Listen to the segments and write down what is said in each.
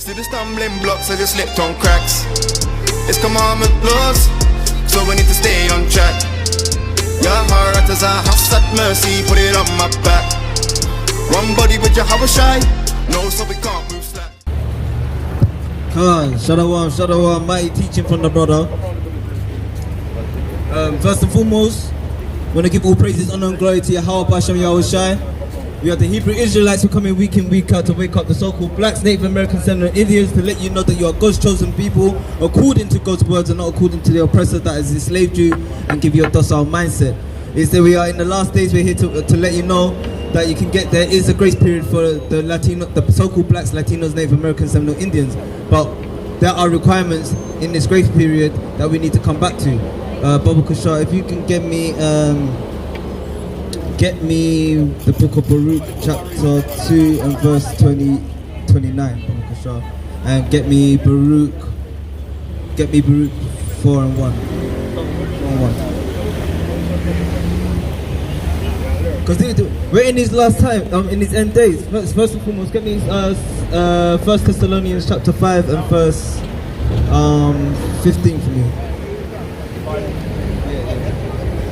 See the stumbling blocks, I just slipped on cracks. It's commandment laws, so we need to stay on track. Your heart as a house at mercy, put it on my back. One body with your house shy, no, so we can't move slack. Shalom, mighty teaching from the brother. First and foremost, I want to give all praises, honor and glory to Yahweh Bashem Yahushai. We are the Hebrew Israelites who come in week out to wake up the so-called blacks, Native Americans, and Indians to let you know that you are God's chosen people according to God's words and not according to the oppressor that has enslaved you, and give you a docile mindset. It's that we are in the last days. We're here to let you know that you can get, there is a grace period for the so-called blacks, Latinos, Native Americans, Seminole Indians, but there are requirements in this grace period that we need to come back to. Baba Kashar, if you can get me the book of Baruch, chapter 2 and verse 29, Baba Kashar, and get me Baruch 4 and 1. Because we're in these last time, in these end days. First and foremost, get me 1 Thessalonians chapter 5 and verse 15 for me.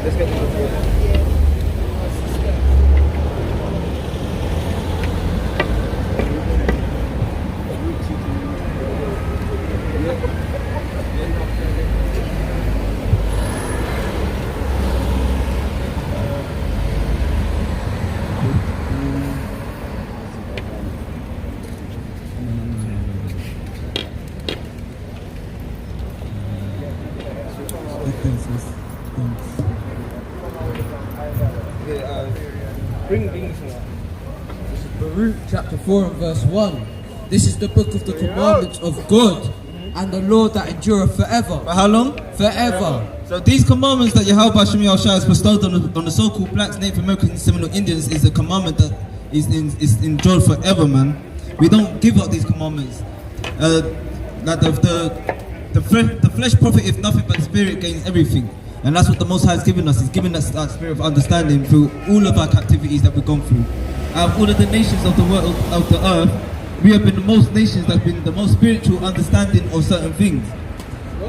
Let's get the Baruch chapter 4 and verse 1. This is the book of the commandments of God and the law that endureth forever. For how long? Forever. So these commandments that Yahweh Hashem Yahushua has bestowed on the so-called blacks, Native Americans, and Seminole Indians is a commandment that is enjoyed forever, man. We don't give up these commandments. That the flesh profiteth nothing, but the spirit gains everything. And that's what the Most High has given us. He's given us that spirit of understanding through all of our captivities that we've gone through. Out of all of the nations of the world, of the earth, we have been the most nations that have been the most spiritual understanding of certain things.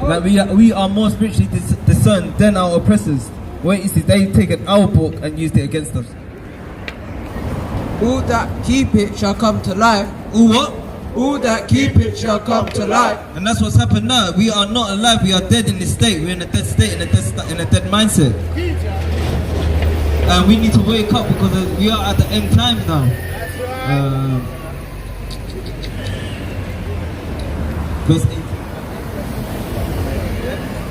Like we are more spiritually discerned than our oppressors. Where is it? They taken our book and used it against us. All that keep it shall come to life. All what? All that keep it shall come to life. And that's what's happened now. We are not alive. We are dead in this state. We're in a dead state, in a dead mindset. And we need to wake up because we are at the end times now. Verse 8.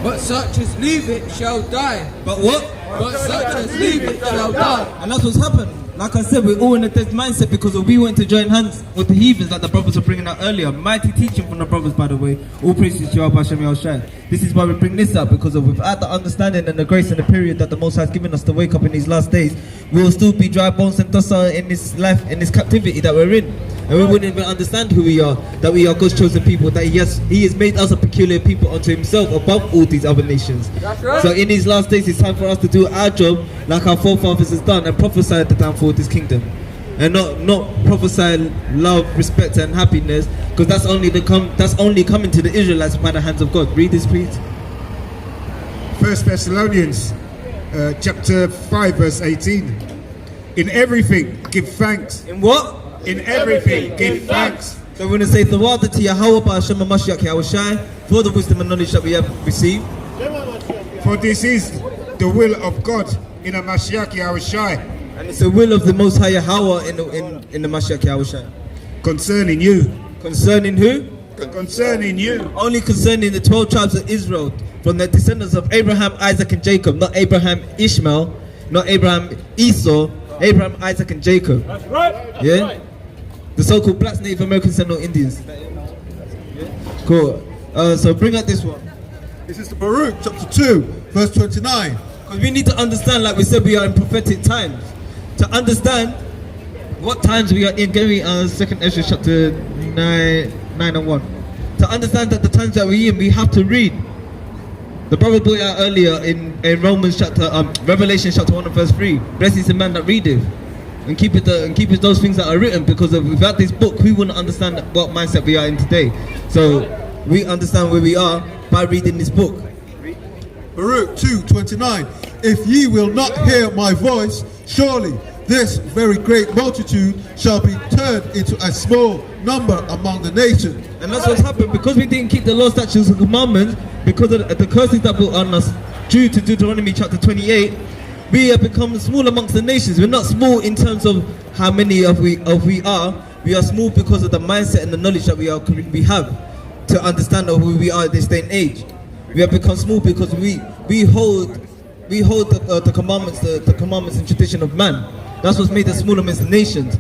But such as leave it shall die. But what? But such as leave it shall die. And that's what's happened. Like I said, we're all in a dead mindset because we went to join hands with the heathens like the brothers were bringing out earlier. Mighty teaching from the brothers, by the way. All praises to Yahweh Hashem Yahushai. This is why we bring this up, because without the understanding and the grace and the period that the Most High has given us to wake up in these last days, we will still be dry bones and docile in this life, in this captivity that we're in. And we wouldn't even understand who we are, that we are God's chosen people, that He has made us a peculiar people unto Himself above all these other nations. That's right. So in these last days, it's time for us to do our job like our forefathers has done and prophesy the downfall of this kingdom. And not prophesy love, respect and happiness, because that's only coming to the Israelites by the hands of God. Read this, please. 1 Thessalonians chapter 5 verse 18. In everything give thanks. In what? In everything give thanks. So we're going to say Tawada to Yahweh Hashem Mashiach Yahushai for the wisdom and knowledge that we have received. For this is the will of God in a Mashiach Yahushai. And it's the will of the Most High Yahweh in the Mashiach Yahushai. Concerning you. Concerning who? Concerning you. Only concerning the 12 tribes of Israel, from the descendants of Abraham, Isaac and Jacob. Not Abraham, Ishmael, not Abraham, Esau. Abraham, Isaac and Jacob. That's right. That's yeah? right. The so-called blacks, Native Americans and Indians. Cool. So bring out this one. This is the Baruch chapter 2 verse 29. Because we need to understand, like we said, we are in prophetic times. To understand what times we are in, give me 2nd Ezra chapter 9 and 1. To understand that the times that we're in, we have to read. The brother brought it out earlier in Revelation chapter 1 and verse 3. Blessed is the man that readeth. and keep it those things that are written, because without this book we wouldn't understand what mindset we are in today. So we understand where we are by reading this book. Baruch 2:29. If ye will not hear my voice, surely this very great multitude shall be turned into a small number among the nations. And that's what's happened, because we didn't keep the law, statutes and commandments, because of the curses that were on us due to Deuteronomy chapter 28. We have become small amongst the nations. We're not small in terms of how many of we are. We are small because of the mindset and the knowledge that we have to understand of who we are at this day and age. We have become small because we hold the commandments, the commandments and tradition of man. That's what's made us small amongst the nations.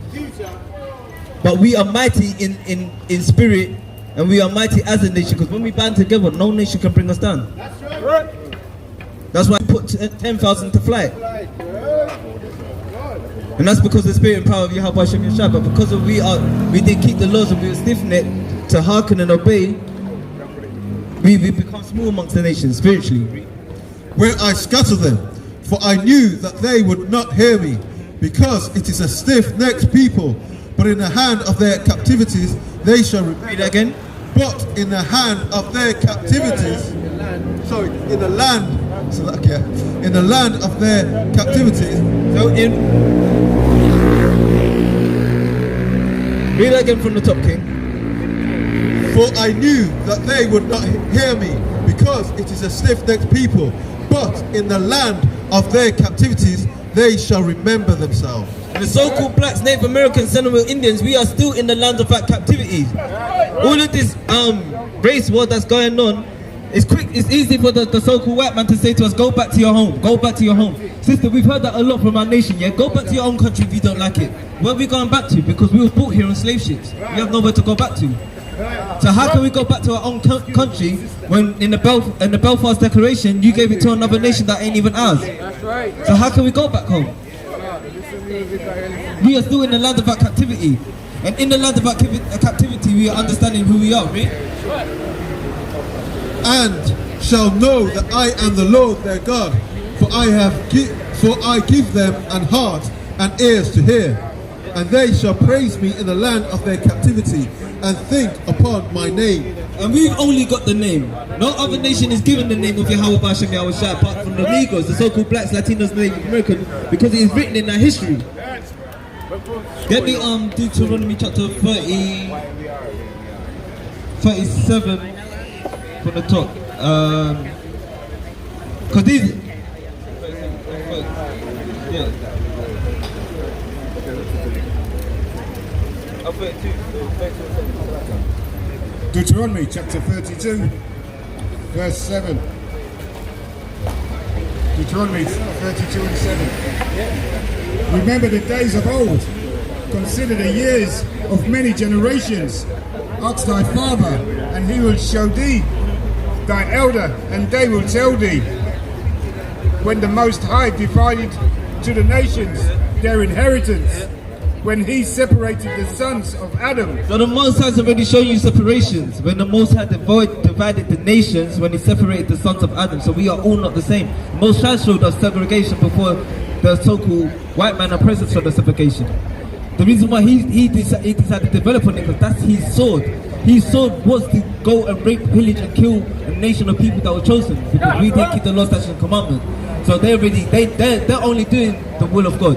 But we are mighty in spirit, and we are mighty as a nation, because when we band together, no nation can bring us down. That's why we put 10,000 to flight. And that's because of the spirit and power of Yahweh Hashem Yeshua. But because we didn't keep the laws and we were stiff-necked to hearken and obey, we become small amongst the nations spiritually. Where I scatter them, for I knew that they would not hear me, because it is a stiff-necked people. But in the hand of their captivities they shall Read that again. But in the hand of their captivities, in the land of their captivities. So read that again from the top, King. For I knew that they would not hear me, because it is a stiff-necked people. But in the land of their captivities they shall remember themselves. The so-called blacks, Native Americans, Seminole Indians, we are still in the land of that captivity. All of this race war that's going on, it's easy for the so-called white man to say to us, go back to your home, go back to your home. Sister, we've heard that a lot from our nation, yeah? Go back to your own country if you don't like it. Where are we going back to? Because we were brought here on slave ships. We have nowhere to go back to. So how can we go back to our own country when in the Belfast Declaration you gave it to another nation that ain't even ours? So how can we go back home? We are still in the land of our captivity, and in the land of our captivity we are understanding who we are, right? And shall know that I am the Lord their God, for I give them an heart and ears to hear, and they shall praise me in the land of their captivity, and think upon my name. And we've only got the name. No other nation is given the name of Yahweh Hashem Yahweh apart from the Negroes, the so-called blacks, Latinos, Native Americans, because it is written in our history. Get me Deuteronomy chapter 37 from the top. Because these... Yeah. Deuteronomy chapter 32, verse 7. Deuteronomy 32 and 7. Remember the days of old. Consider the years of many generations. Ask thy father, and he will show thee, thy elder, and they will tell thee. When the Most High divided to the nations their inheritance, when he separated the sons of Adam. So the Most High has already shown you separations. When the Most High divided the nations, when he separated the sons of Adam. So we are all not the same. The Most High showed us segregation before the so-called white man and presence showed us segregation. The reason why he decided to develop on it, because that's his sword. His sword was to go and rape, pillage and kill a nation of people that were chosen, because we didn't keep the law, statutes and commandments. So they're only doing the will of God.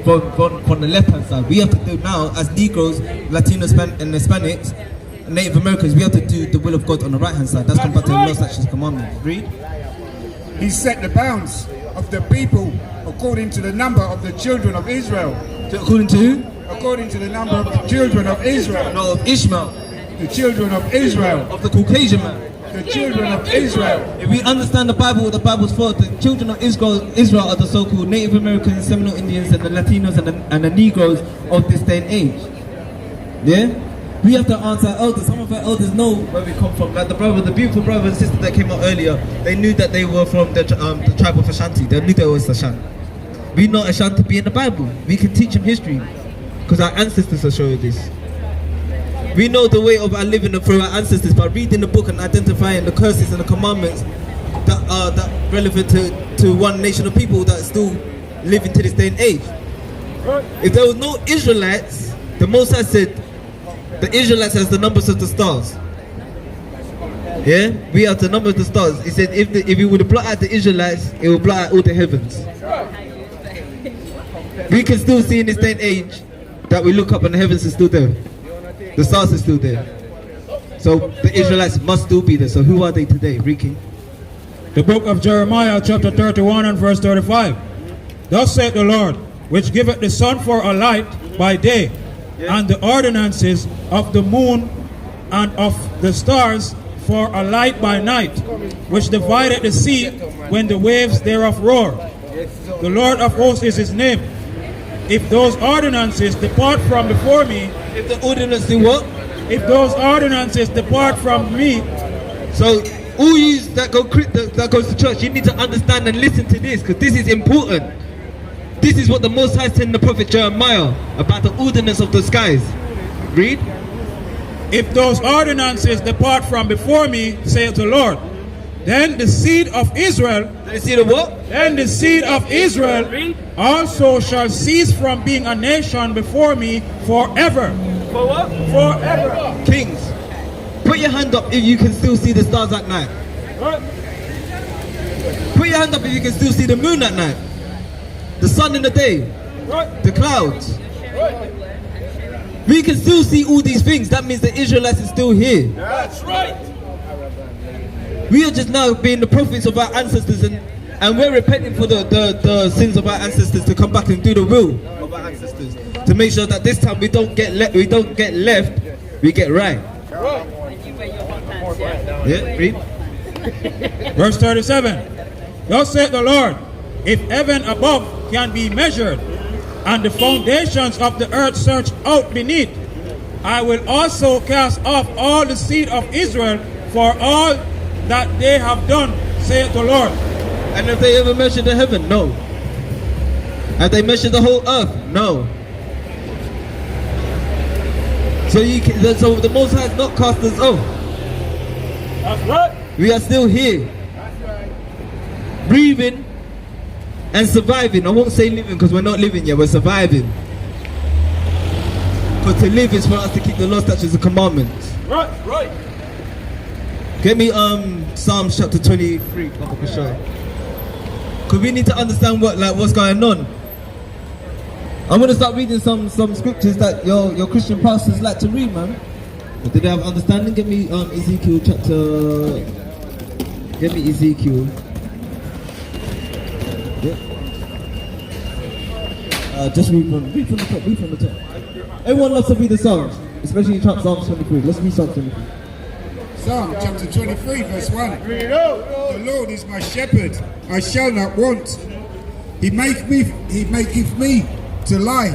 From the left hand side. We have to do now, as Negroes, Latinos and Hispanics, Native Americans, we have to do the will of God on the right hand side. That's compared to the law, statutes and commandments. Read. He set the bounds of the people according to the number of the children of Israel. According to who? According to the number of the children of Israel. No, of Ishmael. The children of Israel. Of the Caucasian man. The children of Israel. If we understand the Bible, what the Bible's for, the children of Israel are the so-called Native Americans, Seminole Indians, and the Latinos and the Negroes of this day and age. Yeah? We have to answer our elders. Some of our elders know where we come from. Like the beautiful brother and sister that came out earlier, they knew that they were from the tribe of Ashanti. They knew they were Ashanti. We know Ashanti to be in the Bible. We can teach them history, because our ancestors are showing this. We know the way of our living through our ancestors by reading the book and identifying the curses and the commandments that are relevant to one nation of people that still living to this day and age. If there was no Israelites, the Most High said the Israelites has the numbers of the stars. Yeah, we have the number of the stars. He said if you would blot out the Israelites, it will blot out all the heavens. We can still see in this day and age that we look up and the heavens is still there. The stars are still there. So the Israelites must still be there. So who are they today, Ricky? The book of Jeremiah chapter 31 and verse 35. Thus saith the Lord, which giveth the sun for a light by day, and the ordinances of the moon and of the stars for a light by night, which divideth the sea when the waves thereof roar. The Lord of hosts is his name. If those ordinances depart from before me, If the ordinance do what? if those ordinances depart from me, So all you that goes to church, you need to understand and listen to this, because this is important. This is what the Most High said in the prophet Jeremiah about the ordinance of the skies. Read. if those ordinances depart from before me, saith the Lord, then the seed of Israel, Let's see the what? then the seed of Israel also shall cease from being a nation before me forever. For what? Forever. Kings, put your hand up if you can still see the stars at night. Put your hand up if you can still see the moon at night, the sun in the day, the clouds. We can still see all these things. That means the Israelites are still here. That's right. We are just now being the prophets of our ancestors, and we're repenting for the sins of our ancestors to come back and do the will of our ancestors, to make sure that this time we don't get left, we get right. Yeah, read. Verse 37. Thus saith the Lord, if heaven above can be measured, and the foundations of the earth searched out beneath, I will also cast off all the seed of Israel for all that they have done, saith the Lord. And if they ever measured the heaven, no. Have they measured the whole earth? No. So the Most High has not cast us off. That's right. We are still here, breathing and surviving. I won't say living because we're not living yet, we're surviving. Because to live is for us to keep the law, statutes, and commandments. Right, right. Get me Psalms chapter 23, because we need to understand what's going on. I'm going to start reading some scriptures that your Christian pastors like to read, man. But do they have understanding? Get me Ezekiel chapter. Get me Ezekiel. Yeah. Just read from the top. Everyone loves to read the Psalms, especially Psalms 23. Let's read Psalms 23. Psalm chapter 23 verse 1. The Lord is my shepherd, I shall not want. He maketh me to lie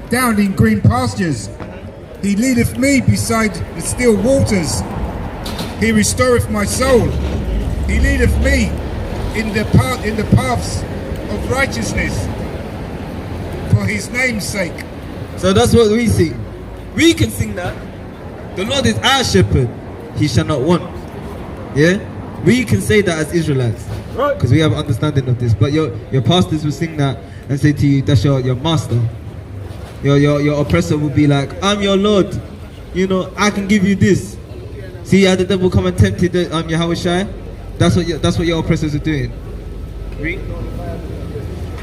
down in green pastures. He leadeth me beside the still waters. He restoreth my soul. He leadeth me in the paths of righteousness for his name's sake. So that's what we sing. We can sing that. The Lord is our shepherd, he shall not want. Yeah? We can say that as Israelites, because we have understanding of this. But your pastors will sing that and say to you, that's your master. Your oppressor will be like, I'm your Lord. You know, I can give you this. See how the devil come and tempted Yahushua? That's what your oppressors are doing. Read.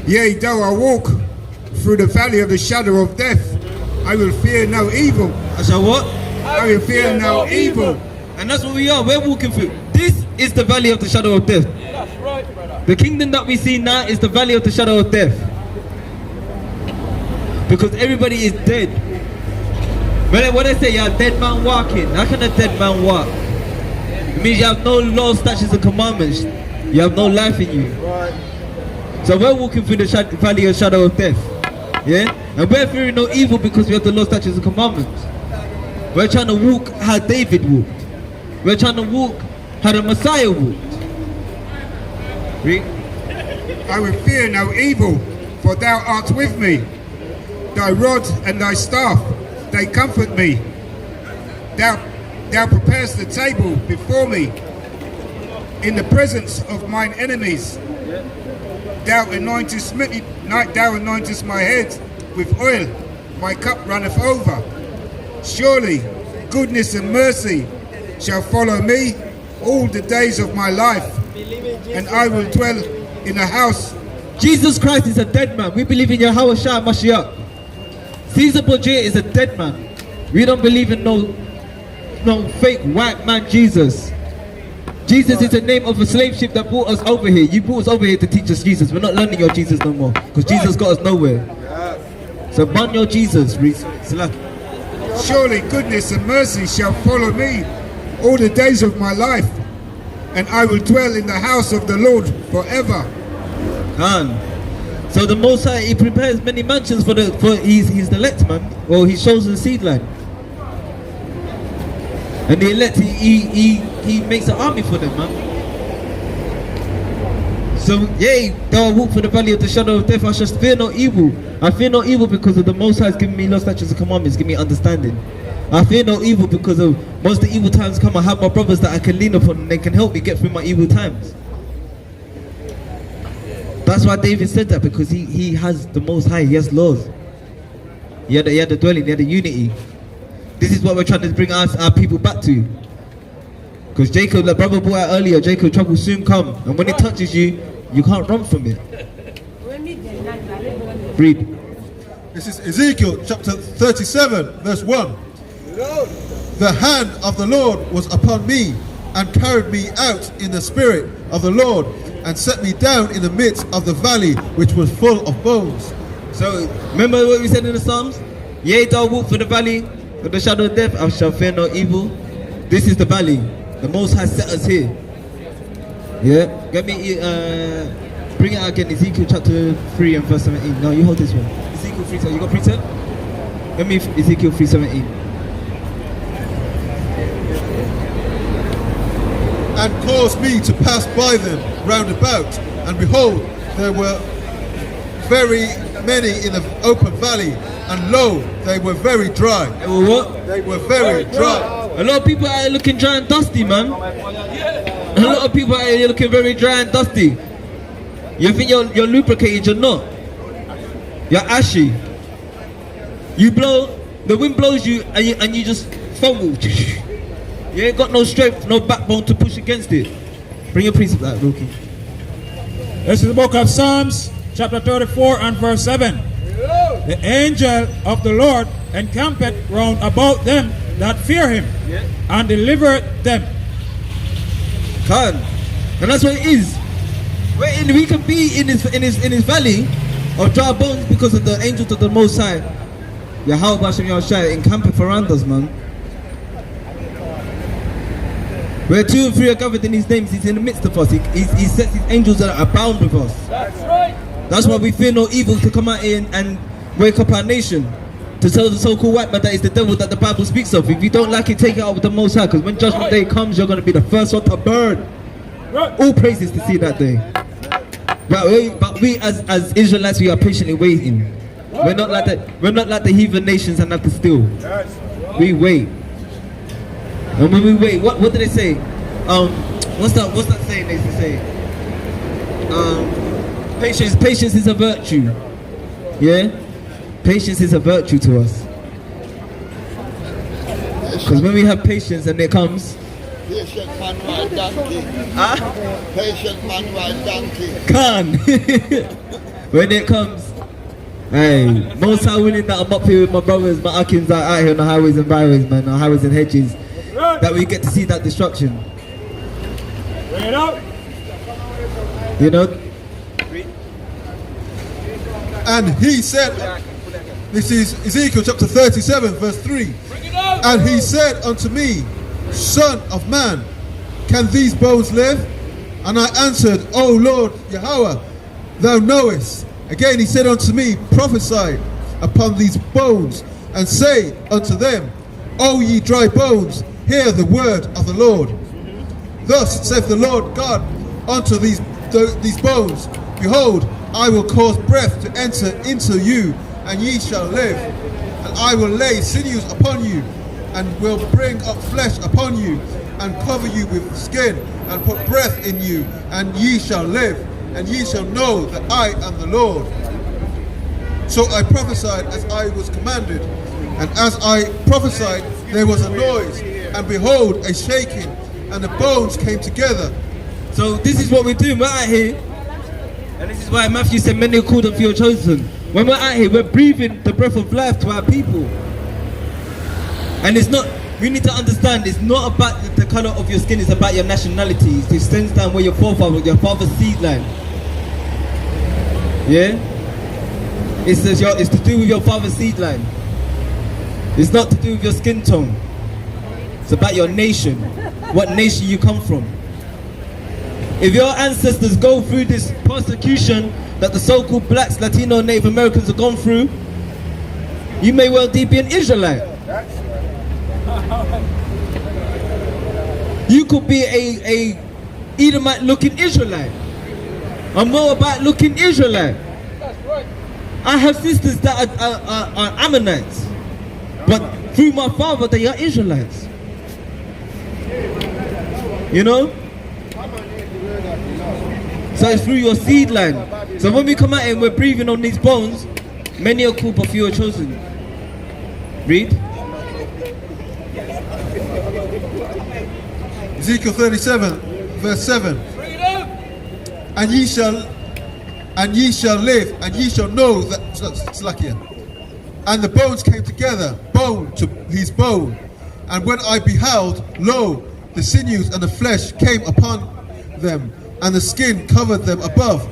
Yea, though I walk through the valley of the shadow of death, I will fear no evil. I shall what? I will fear no evil. And that's what we are. We're walking through. This is the valley of the shadow of death. That's right, brother. The kingdom that we see now is the valley of the shadow of death. Because everybody is dead. When they say you're a dead man walking, how can a dead man walk? It means you have no law, statutes, and commandments. You have no life in you. So we're walking through the valley of shadow of death. Yeah? And we're fearing no evil because we have the law, statutes, and commandments. We're trying to walk how David walked. We're trying to walk how the Messiah walked. Read. I will fear no evil, for thou art with me. Thy rod and thy staff, they comfort me. Thou preparest the table before me in the presence of mine enemies. thou anointest my head with oil, my cup runneth over. Surely goodness and mercy shall follow me all the days of my life, and I will dwell in the house. Jesus Christ is a dead man. We believe in Yahweh Shah Mashiach. Caesar Borgia is a dead man. We don't believe in no fake white man Jesus. Jesus is the name of a slave ship that brought us over here. You brought us over here to teach us Jesus. We're not learning your Jesus no more, because Jesus got us nowhere. So burn your Jesus, Reese. Surely goodness and mercy shall follow me all the days of my life, and I will dwell in the house of the Lord forever. So the Most High, He prepares many mansions for He's the elect man. Well, He shows the seed line, and the elect He makes an army for them, man. So yea, though I walk through the valley of the shadow of death, I shall fear no evil. I fear no evil because of the Most High has given me law, statutes, and commandments, give me understanding. I fear no evil because of once the evil times come, I have my brothers that I can lean upon, and they can help me get through my evil times. That's why David said that, because he has the Most High, he has laws. He had the dwelling, he had the unity. This is what we're trying to bring our people back to. Because Jacob, the brother brought out earlier, Jacob, trouble will soon come. And when it touches you, you can't run from it. Read. This is Ezekiel chapter 37, verse 1. The hand of the Lord was upon me, and carried me out in the spirit of the Lord, and set me down in the midst of the valley which was full of bones. So, remember what we said in the Psalms? Yea, though I walk through the valley of the shadow of death, I shall fear no evil. This is the valley. The Most High set us here. Yeah? Get me, bring it out again, Ezekiel chapter 3 and verse 17. No, you hold this one. Ezekiel 3, so you got precept? Get me Ezekiel 3:17. And caused me to pass by them round about, and behold, there were very many in the open valley, and lo, they were very dry. They were what? They were very dry. A lot of people out here looking dry and dusty, man. A lot of people out here looking very dry and dusty. You think you're lubricated, you're not. You're ashy. You blow, the wind blows you and you just fumble. You ain't got no strength, no backbone to push against it. Bring your precept out, Rookie. This is the book of Psalms, chapter 34 and verse 7. The angel of the Lord encampeth round about them that fear him, and delivereth them. Can. And that's what it is. We can be in his valley of dry bones because of the angels of the Most High. Yahweh Bashem Yahushua encampeth around us, man. Where 2 and 3 are gathered in His names, He's in the midst of us. He sets His angels that are bound with us. That's right. That's why we fear no evil to come out here and wake up our nation. To tell the so-called white man that is the devil that the Bible speaks of. If you don't like it, take it out with the Most High. Because when Judgment Day comes, you're going to be the first one to burn. All praises to see that day. But we as Israelites, we are patiently waiting. We're not like the heathen nations and have to steal. We wait. And when we wait, what do they say? What's that saying they used to say? Patience is a virtue. Yeah? Patience is a virtue to us. Because when we have patience and it comes. Patient man ride donkey. Patient man ride donkey. Can. When it comes. Hey, most High willing that I'm up here with my brothers, my Akins are out here on the highways and byways, man, on highways and hedges. That we get to see that destruction. Bring it out. You know? And he said, this is Ezekiel chapter 37 verse 3. And he said unto me, Son of man, can these bones live? And I answered, O Lord Yahweh, thou knowest. Again he said unto me, Prophesy upon these bones, and say unto them, O ye dry bones, hear the word of the Lord. Thus saith the Lord God unto these bones, Behold, I will cause breath to enter into you, and ye shall live. And I will lay sinews upon you, and will bring up flesh upon you, and cover you with skin, and put breath in you, and ye shall live. and ye shall know that I am the Lord. So I prophesied as I was commanded, and as I prophesied there was a noise, and behold, a shaking, and the bones came together. So this is what we're doing. We're out here, and this is why Matthew said, many are called and few are chosen. When we're out here, we're breathing the breath of life to our people. And it's not, we need to understand, it's not about the colour of your skin, it's about your nationality. It stands down where your father's seed line. Yeah? It's to do with your father's seed line. It's not to do with your skin tone. It's about your nation. What nation you come from. If your ancestors go through this persecution that the so-called blacks, Latino, Native Americans have gone through, you may well be an Israelite. You could be a Edomite looking Israelite. A Moabite looking Israelite. I have sisters that are Ammonites, but through my father they are Israelites. You know? So it's through your seed line. So when we come out and we're breathing on these bones, many are called but few are chosen. Read. Ezekiel 37, verse 7. And ye shall live, and ye shall know that Slakia. And the bones came together, bone to his bone. And when I beheld, lo, the sinews and the flesh came upon them, and the skin covered them above,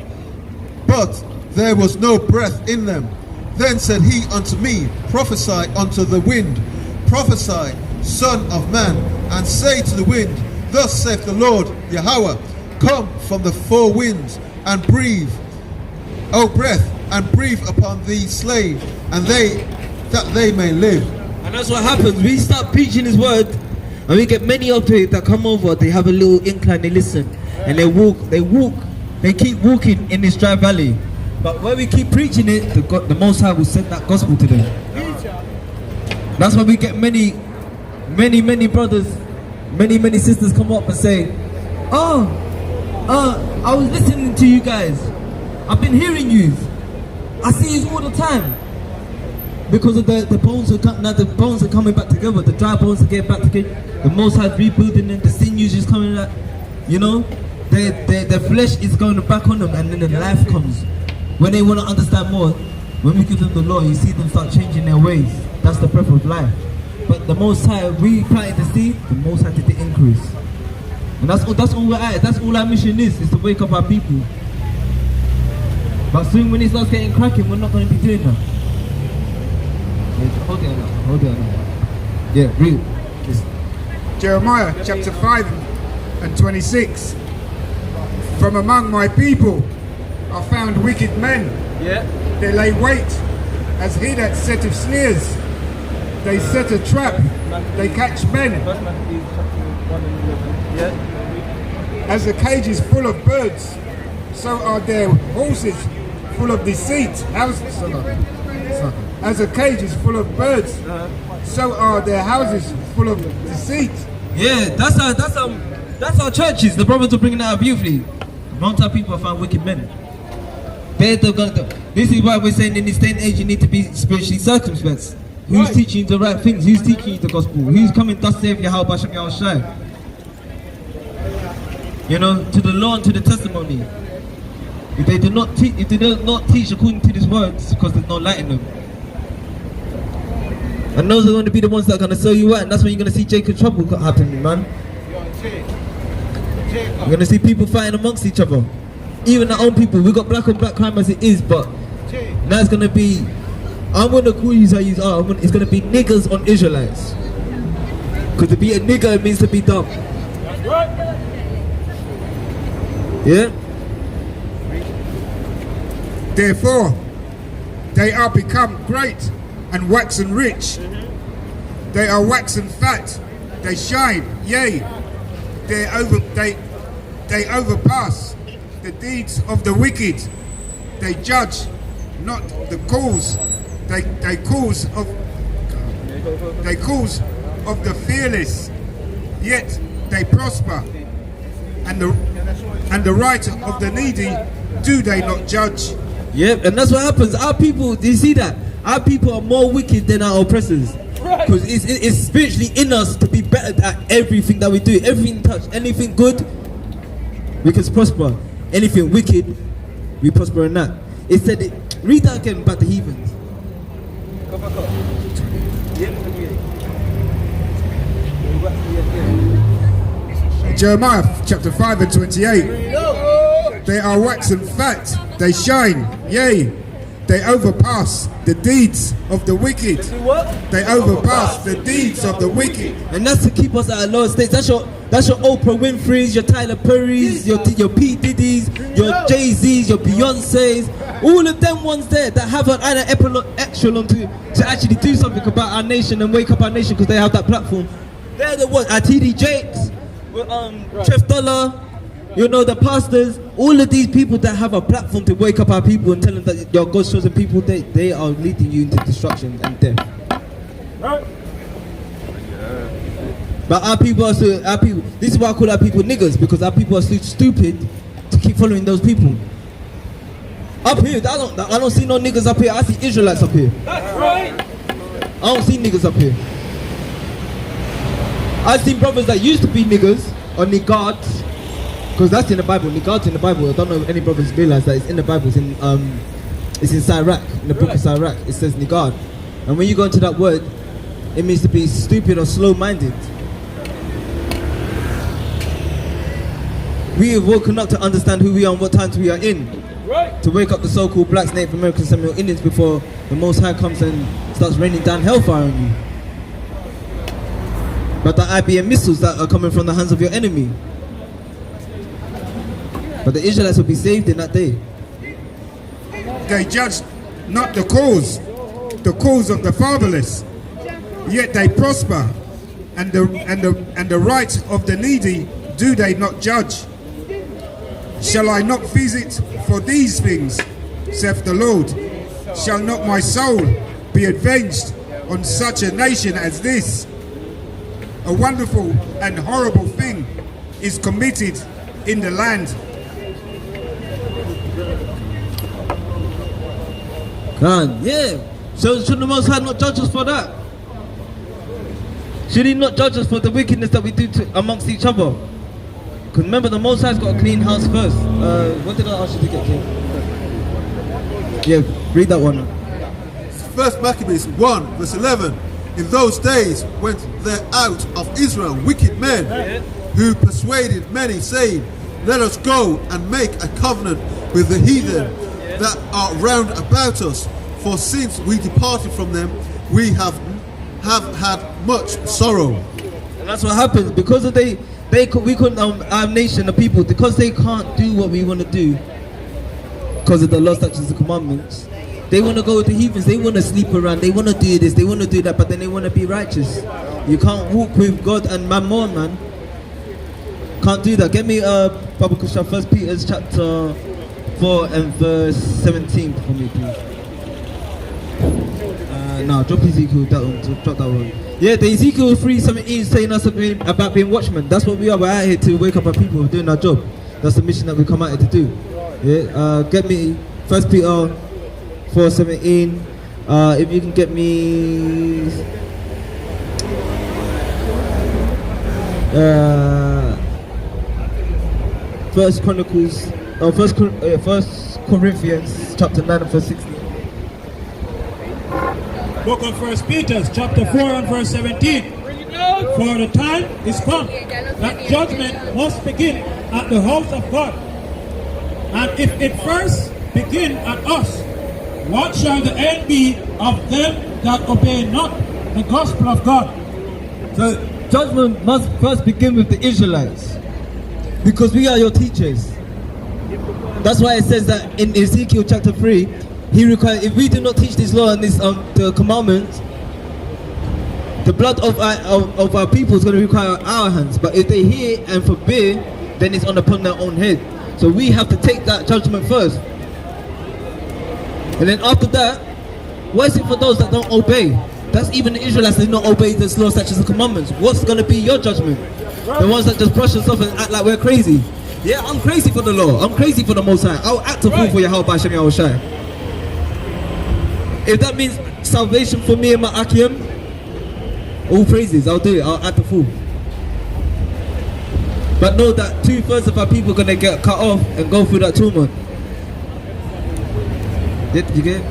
but there was no breath in them. Then said he unto me, prophesy unto the wind, prophesy, son of man, and say to the wind, thus saith the Lord Yahweh, come from the four winds, and breathe, O breath, and breathe upon these slaves, and that they may live. And that's what happens. We start preaching his word, and we get many of it that come over, they have a little incline, they listen, and they keep walking in this dry valley. But when we keep preaching it, the Most High will send that gospel to them. That's why we get many brothers, many sisters come up and say, I was listening to you guys. I've been hearing you. I see you all the time. Because of the bones are coming back together. The dry bones are getting back together. The Most High is rebuilding them. The sinews is coming back. You know, their flesh is going back on them, and then the life comes. When they want to understand more, when we give them the law, you see them start changing their ways. That's the breath of life. But the Most High, we planted the seed, the Most High did the increase. And that's all we're at. That's all our mission is to wake up our people. But soon when it starts getting cracking, we're not going to be doing that. Hold it on. Yeah, read. Jeremiah chapter 5 and 26. From among my people are found wicked men. Yeah. They lay wait as he that setteth snares. They set a trap. They catch men. Yeah. As the cage is full of birds, so are their horses full of deceit. As a cage is full of birds, so are their houses full of deceit. Yeah, that's our churches. The brothers are bringing that up beautifully. Amongst our people, I found wicked men. This is why we're saying in this day and age you need to be spiritually circumspect. Who's teaching you the right things? Who's teaching you the gospel? Who's coming thus saith Yahweh Bashem Yahushai? You know, to the law and to the testimony. If they do not teach according to this word, it's because there's no light in them. And those are going to be the ones that are going to sell you out, and that's when you're going to see Jacob trouble happening, man. You're going to see people fighting amongst each other. Even our own people. We've got black on black crime as it is, but now it's going to be, I'm going to call you how you are, it's going to be niggers on Israelites. Because to be a nigger, it means to be dumb. Yeah? Therefore, they are become great and waxen rich. They are waxen fat. They shine, yea, they overpass the deeds of the wicked. They judge not the cause. They cause of the fearless. Yet they prosper. and the right of the needy do they not judge? Yep, and that's what happens. Our people, do you see that? Our people are more wicked than our oppressors. Because it's spiritually in us to be better at everything that we do. Everything touch, anything good, we can prosper. Anything wicked, we prosper in that. It said it. Read that again about the heathens. Jeremiah chapter 5 and 28. They are waxen fat, they shine, yea, they overpass the deeds of the wicked. They overpass the deeds of the wicked. And that's to keep us at a lower state. That's your Oprah Winfrey's, your Tyler Perry's, your P. Diddy's, your Jay-Z's, your Beyonce's. All of them ones there that have an echelon to actually do something about our nation and wake up our nation because they have that platform. They're the ones, our TD Jakes, Chef Dollar, you know, the pastors, all of these people that have a platform to wake up our people and tell them that your God's chosen people, they are leading you into destruction and death. Right. But our people, this is why I call our people niggers, because our people are so stupid to keep following those people. Up here, I don't see no niggas up here, I see Israelites up here. That's right. I don't see niggas up here. I've seen brothers that used to be niggers or niggards, because that's in the Bible. Niggards in the Bible. I don't know if any brothers realize that it's in the Bible. It's in Sirach, in the book of Sirach. It says niggard, and when you go into that word, it means to be stupid or slow-minded. We have woken up to understand who we are and what times we are in. Right. To wake up the so-called blacks, Native Americans, Seminole Indians before the Most High comes and starts raining down hellfire on you. But the IBM missiles that are coming from the hands of your enemy. But the Israelites will be saved in that day. They judge not the cause of the fatherless, yet they prosper, and the right of the needy do they not judge. Shall I not visit for these things, saith the Lord? Shall not my soul be avenged on such a nation as this? A wonderful and horrible thing is committed in the land. God, yeah. So should the Most High not judge us for that? Should He not judge us for the wickedness that we do amongst each other? Because remember, the Most High's got a clean house first. What did I ask you to get, King? Yeah, read that one. First Maccabees 1 verse 11. In those days went there out of Israel wicked men who persuaded many, saying, let us go and make a covenant with the heathen that are round about us, for since we departed from them we have had much sorrow. And that's what happens, because of we couldn't, our nation, the people, because they can't do what we want to do because of the law, statutes and commandments. They want to go with the heathens, they want to sleep around, they want to do this, they want to do that, but then they want to be righteous. You can't walk with God and mammon, man. Can't do that. Get me Baba Kusha, 1 Peter chapter 4 and verse 17 for me, please. No, drop Ezekiel, drop that one. Yeah, the Ezekiel 3:17 is saying us about being watchmen. That's what we are. We're out here to wake up our people, doing our job. That's the mission that we come out here to do. Yeah, get me 1 Peter 4:17. If you can get me First Corinthians chapter 9 and verse 16. Book of 1 Peter chapter 4 and verse 17. For the time is come that judgment must begin at the house of God. And if it first begin at us, what shall the end be of them that obey not the gospel of God? So judgment must first begin with the Israelites, because we are your teachers. That's why it says that in Ezekiel chapter 3, He requires, if we do not teach this law and this the commandments, the blood of our people is going to require our hands. But if they hear and forbid, then it's upon their own head. So we have to take that judgment first. And then after that, what is it for those that don't obey? That's even the Israelites that do not obey the law, statutes and commandments. What's going to be your judgment? The ones that just brush us off and act like we're crazy. Yeah, I'm crazy for the law. I'm crazy for the Most High. I'll act a fool for Yahweh Hashem Yahushai. If that means salvation for me and my Akim, all praises, I'll do it. I'll act a fool. But know that 2/3 of our people are going to get cut off and go through that tumult. Did you get it?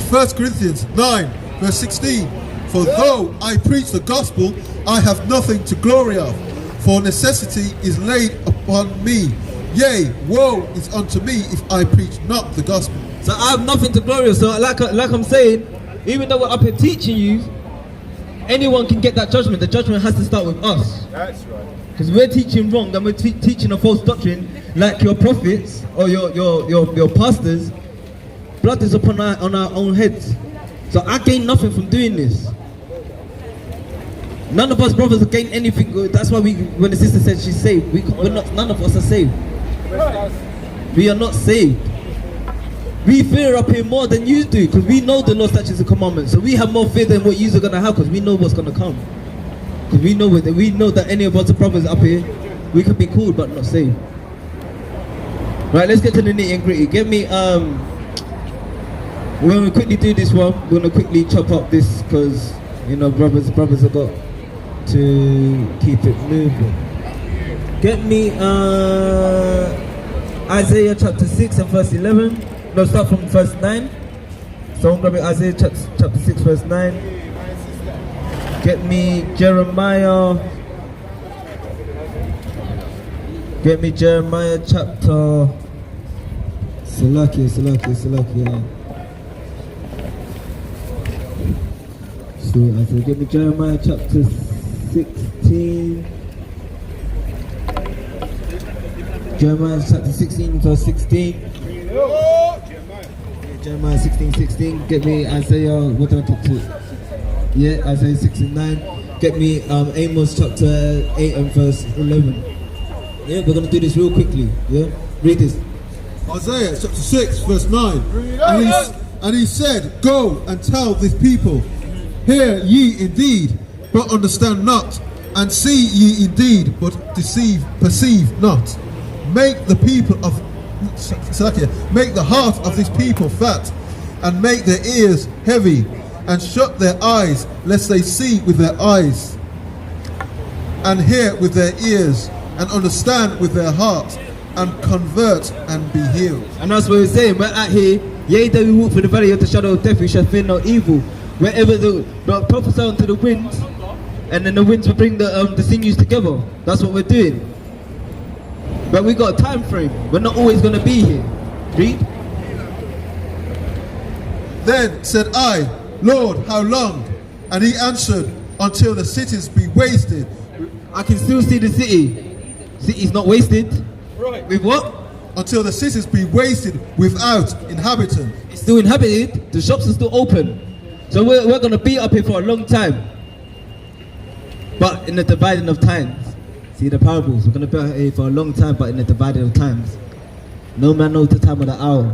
1 Corinthians 9 verse 16. For though I preach the gospel, I have nothing to glory of, for necessity is laid upon me. Yea, woe is unto me if I preach not the gospel. So I have nothing to glory of. So like I'm saying, even though we're up here teaching you, anyone can get that judgment. The judgment has to start with us. That's right. Because we're teaching wrong, and we're teaching a false doctrine, like your prophets or your pastors. Blood is upon on our own heads. So I gain nothing from doing this. None of us brothers have gained anything good. That's why when the sister said she's saved, none of us are saved. We are not saved. We fear up here more than you do, because we know the law, statutes, and commandments. So we have more fear than what you are gonna have, because we know what's gonna come. Because we know that any of us brothers up here, we can be called but not saved. Right, let's get to the nitty and gritty. Give me we're gonna quickly do this one. We're gonna quickly chop up this, because brothers have got to keep it moving. Get me Isaiah chapter 6 and verse 11. No, start from verse 9. Someone grab me Isaiah chapter 6 verse 9. Get me Jeremiah. Get me Jeremiah chapter. Salakia. So I said, get me Jeremiah chapter 16. Jeremiah chapter 16 verse 16. Jeremiah 16:16. Get me Isaiah. What do I talk to? Yeah, Isaiah 6 and 9. Get me Amos chapter 8 and verse 11. Yeah, we're gonna do this real quickly. Yeah, read this. Isaiah chapter 6 verse 9. And he said, go and tell this people, hear ye indeed, but understand not, and see ye indeed, but perceive not. Make the heart of this people fat, and make their ears heavy, and shut their eyes, lest they see with their eyes, and hear with their ears, and understand with their heart, and convert and be healed. And that's what we're saying. We're out here. Yea, though we walk through the valley of the shadow of death, we shall fear no evil. Wherever the prophesy unto the winds, and then the winds will bring the sinews together. That's what we're doing. But we got a time frame. We're not always going to be here. Read. Then said I, Lord, how long? And he answered, until the cities be wasted. I can still see the city. City's not wasted. Right. With what? Until the cities be wasted without inhabitant. It's still inhabited. The shops are still open. So we're going to be up here for a long time. But in the dividing of times. See the parables. We're going to be up here for a long time, but in the dividing of times. No man knows the time of the hour.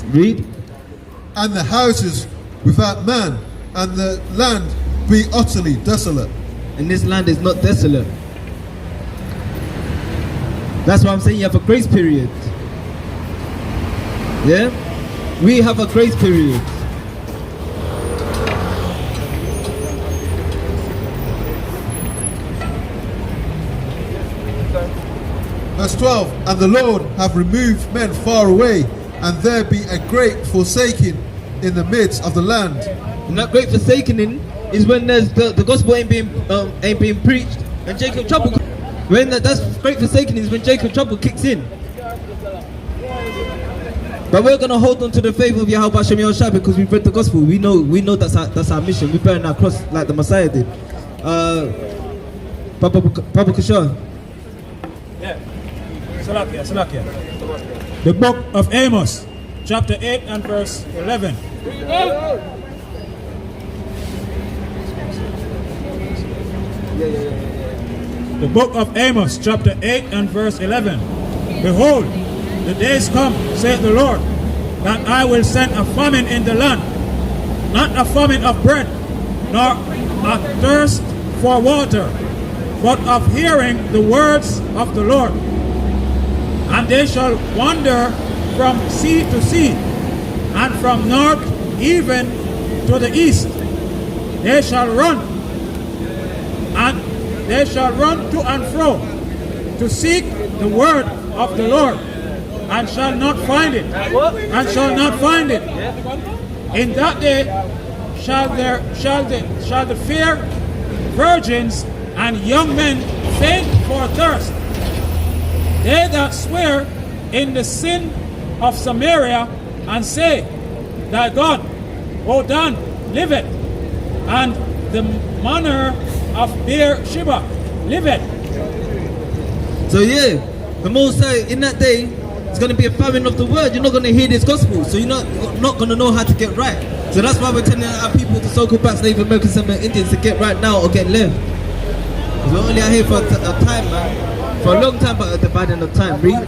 Read. And the houses without man, and the land be utterly desolate. And this land is not desolate. That's why I'm saying you have a grace period. Yeah? We have a grace period. Verse 12. And the Lord have removed men far away, and there be a great forsaking in the midst of the land. And that great forsakening is when there's the gospel ain't being preached, and Jacob trouble. When that's great forsakening is when Jacob trouble kicks in. But we're gonna hold on to the faith of Yahweh Hashem Yahushua, because we've read the gospel. We know that's our mission. We're bearing our cross like the Messiah did. Papa Kishore. Yeah. Salakia. The book of Amos, chapter 8 and verse 11. The book of Amos, chapter 8 and verse 11. Behold, the days come, saith the Lord, that I will send a famine in the land, not a famine of bread, nor a thirst for water, but of hearing the words of the Lord. And they shall wander from sea to sea, and from north even to the east. They shall run, and they shall run to and fro, to seek the word of the Lord, and shall not find it, and shall not find it. In that day shall the fair virgins and young men faint for thirst. They that swear in the sin of Samaria and say, Thy God, O Dan, liveth, and the manor of Beersheba liveth. So yeah, the Most High, in that day, it's going to be a famine of the word. You're not going to hear this gospel, so you're not going to know how to get right. So that's why we're telling our people, the so-called black Native American Settlement Indians, to get right now or get left. Because we're only out here for a time, man. For a long time, but a dividing of time. Read.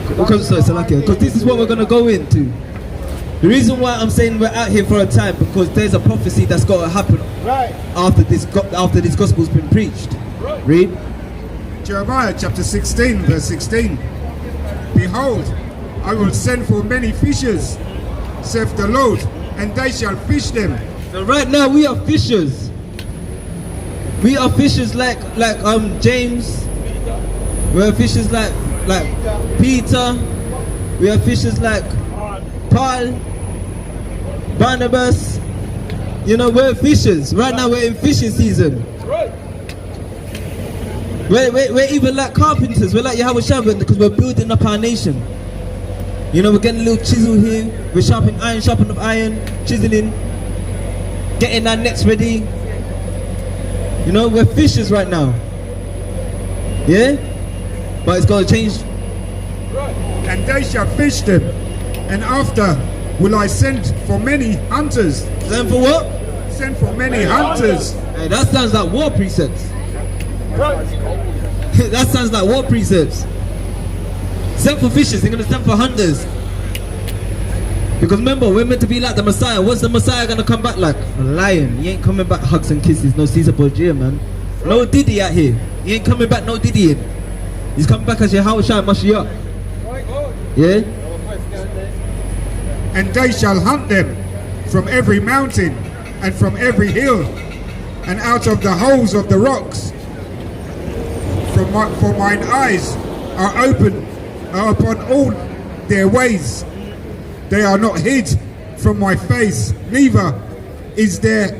Because this is what we're going to go into. The reason why I'm saying we're out here for a time, because there's a prophecy that's got to happen after this gospel's been preached. Read. Jeremiah chapter 16, verse 16. Behold, I will send for many fishers, saith the Lord, and they shall fish them. So right now we are fishers. We are fishers like James. We are fishers like Peter. We are fishers like Paul, Barnabas. You know, we're fishers. Right now we're in fishing season. We're even like carpenters. We're like Yahweh because we're building up our nation. You know, we're getting a little chisel here. We're sharpening iron, chiseling, getting our nets ready. You know, we're fishers right now. Yeah? But it's got to change. And they shall fish them. And after will I send for many hunters. Send for what? Send for many hunters. Hey, that sounds like war precepts. That sounds like war precepts. Send for fishers, they're going to send for hunters. Because remember, we're meant to be like the Messiah. What's the Messiah going to come back like? A lion. He ain't coming back hugs and kisses. No Caesar Borgia, man. No Diddy out here. He ain't coming back no Diddying. He's coming back as Yahweh Mashiach. Yeah? And they shall hunt them from every mountain and from every hill and out of the holes of the rocks. For mine eyes are open upon all their ways. They are not hid from my face, neither is their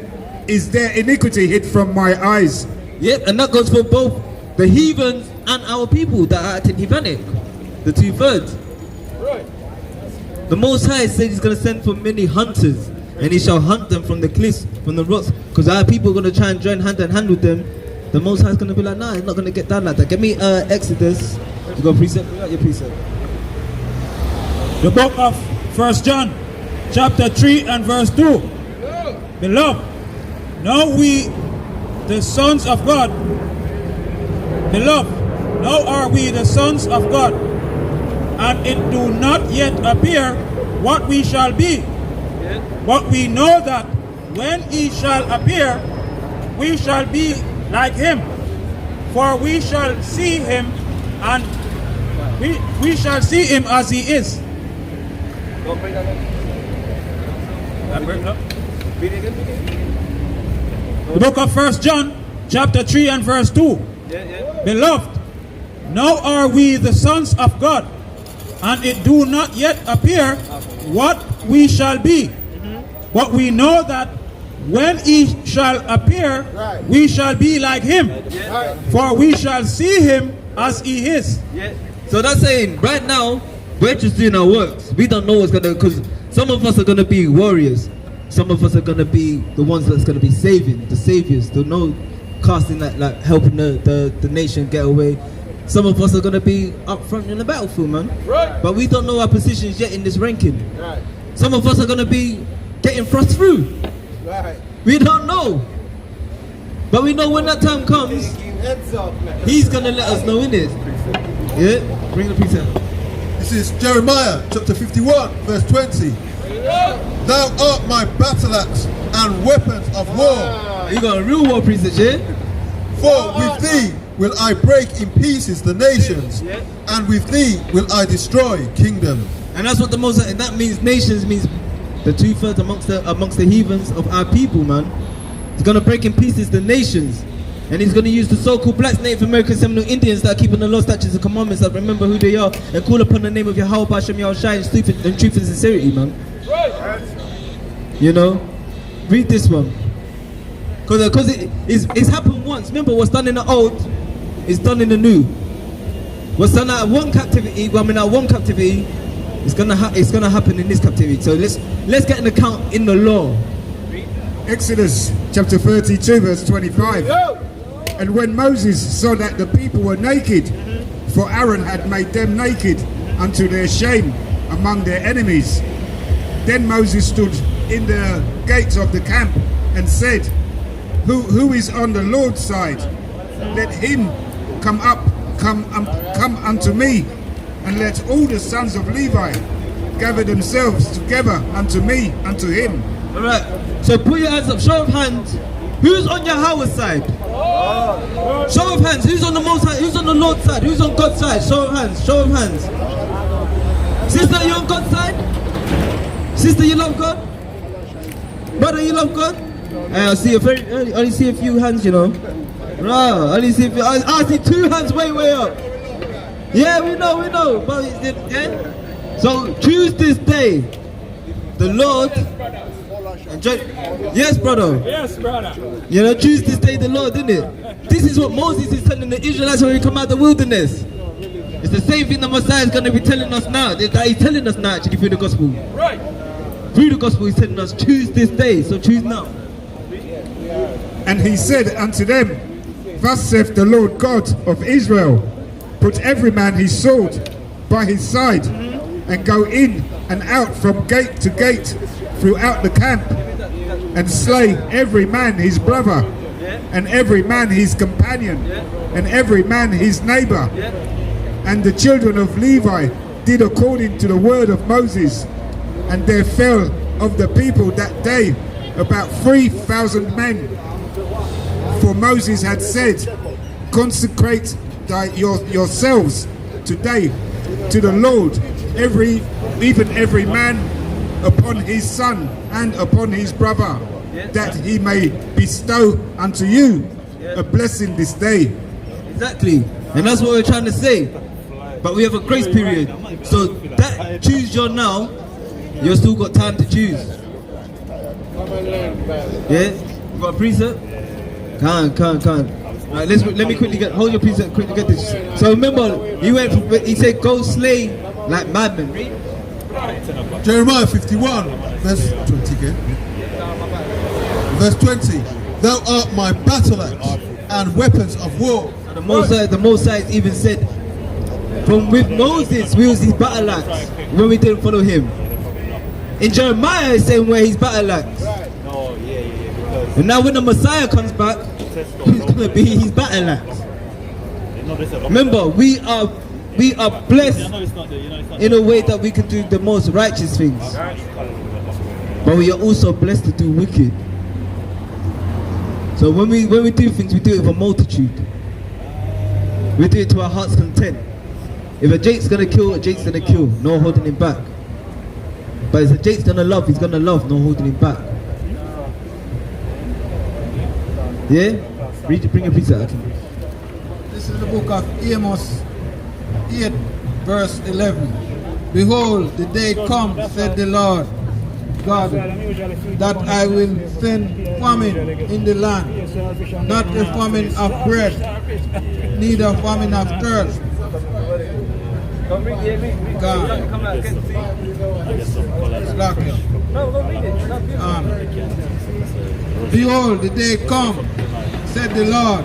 iniquity hid from my eyes. Yep, and that goes for both the heathens and our people that are acting heathenic. The 2/3. The Most High said he's going to send for many hunters, and he shall hunt them from the cliffs, from the rocks, because our people are going to try and join hand in hand with them. The Most High is going to be like, nah, it's not going to get done like that. Give me Exodus. You got precept? You got your precept. The book of 1 John, chapter 3 and verse 2. Beloved, know we the sons of God. Beloved, now are we the sons of God, and it do not yet appear what we shall be. But we know that when he shall appear, we shall be like him, for we shall see him, and we shall see him as he is. The book of 1 John, chapter 3 and verse 2. Beloved, now are we the sons of God, and it do not yet appear what we shall be. But we know that when he shall appear, we shall be like him, for we shall see him as he is. So that's saying, right now, we're just doing our works. We don't know what's going to, because some of us are going to be warriors. Some of us are going to be the ones that's going to be saving, the saviors, the no casting that, like helping the nation get away. Some of us are going to be up front in the battlefield, man. But we don't know our positions yet in this ranking. Some of us are going to be getting thrust through. We don't know. But we know when that time comes, he's going to let us know in it. Yeah? Bring the precept. This is Jeremiah chapter 51 verse 20. Thou art my battle axe and weapons of war. You got a real war priest, yeah? For with thee will I break in pieces the nations, and with thee will I destroy kingdoms. And that's what the most, and that means nations means the 2/3 amongst the heathens of our people, man. He's gonna break in pieces the nations. And he's gonna use the so-called blacks, Native American, Seminole Indians that are keeping the law, statutes, and commandments, that remember who they are, and call upon the name of Yahweh Hashem Yahushai in truth and sincerity, man. You know? Read this one. Because it's happened once. Remember, what's done in the old is done in the new. What's done out of one captivity, it's gonna happen in this captivity. So let's get an account in the law. Exodus chapter 32 verse 25. And when Moses saw that the people were naked, for Aaron had made them naked unto their shame among their enemies, then Moses stood in the gates of the camp and said, Who is on the Lord's side? Let him come unto me, and let all the sons of Levi gather themselves together unto me, unto him. All right. So put your hands up. Show of hands. Who's on Yahweh's side? Show of hands. Who's on the Most High? Who's on the Lord's side? Who's on God's side? Show of hands. Show of hands. Sister, you on God's side? Sister, you love God? Brother, you love God? I see I only see a few hands, you know. No, I only see I see 2 hands way up. Yeah, we know. But yeah. So choose this day. The Lord. Yes, brother. Yes, brother. You know, choose this day the Lord, didn't it? This is what Moses is telling the Israelites when we come out of the wilderness. It's the same thing the Messiah is going to be telling us now. That he's telling us now, actually, through the gospel. Right. Through the gospel, he's telling us, choose this day. So choose now. And he said unto them, Thus saith the Lord God of Israel, Put every man his sword by his side, and go in and out from gate to gate throughout the camp, and slay every man his brother, and every man his companion, and every man his neighbor. And the children of Levi did according to the word of Moses, and there fell of the people that day about 3,000 men. For Moses had said, Consecrate yourselves today to the Lord, even every man upon his son and upon his brother, that he may bestow unto you a blessing this day. Exactly. And that's what we're trying to say. But we have a grace period. So that choose your now, you've still got time to choose. Yeah? You got a precept? Can't. Right, let me quickly hold your precept, quickly get this. So remember, he said go slay like madmen. Read. Jeremiah 51, verse 20 again. Verse 20. Thou art my battle axe and weapons of war. The Most High even said, from with Moses we was his battle axe when we didn't follow him. In Jeremiah it's saying where his battle axe. And now when the Messiah comes back, he's gonna be his battle axe. Remember, we are blessed in a way that we can do the most righteous things, but we are also blessed to do wicked. So when we do things, we do it with a multitude. We do it to our heart's content. If a Jake's gonna kill, a Jake's gonna kill, no holding him back. But if a Jake's gonna love, he's gonna love, no holding him back. Yeah? Bring your pizza out. This is the book of Amos 8, verse 11. Behold, the day comes, said the Lord God, that I will send famine in the land, not a famine of bread, neither famine of thirst. God. Behold, the day comes, said the Lord,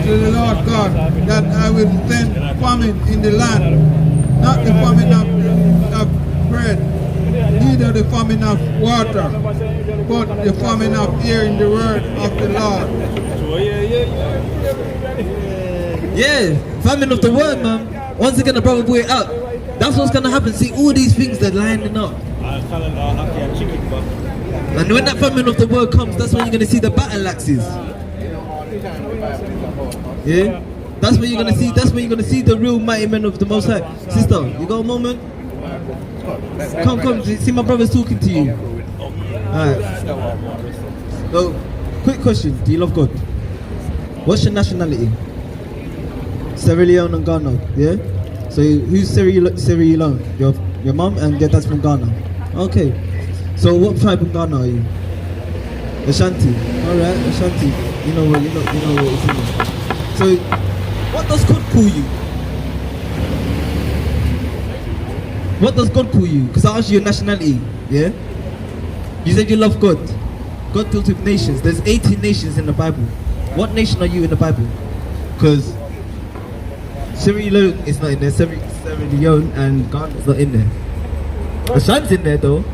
to the Lord God, that I will send famine in the land, not the famine of bread, neither the famine of water, but the famine of hearing the word of the Lord. Yeah, famine of the word, man. Once again, the brother brought it up. That's what's gonna happen. See, all these things they're lining up. And when that famine of the world comes, that's when you're gonna see the battle axes. Yeah? That's when you're gonna see. That's when you're gonna see the real mighty men of the Most High. Sister, you got a moment? Come. See, my brother's talking to you. Alright. So, quick question: do you love God? What's your nationality? Sierra Leone and Ghana. Yeah. So who's Sierra Leone? Your mom and your dad's from Ghana. Okay. So what tribe in Ghana are you? Ashanti. Alright, Ashanti. You know what it's in. So what does God call you? What does God call you? Because I asked you your nationality, yeah? You said you love God. God deals with nations. There's 18 nations in the Bible. What nation are you in the Bible? Because Sierra Leone is not in there. Sierra Leone and Ghana is not in there. Ashanti's in there though.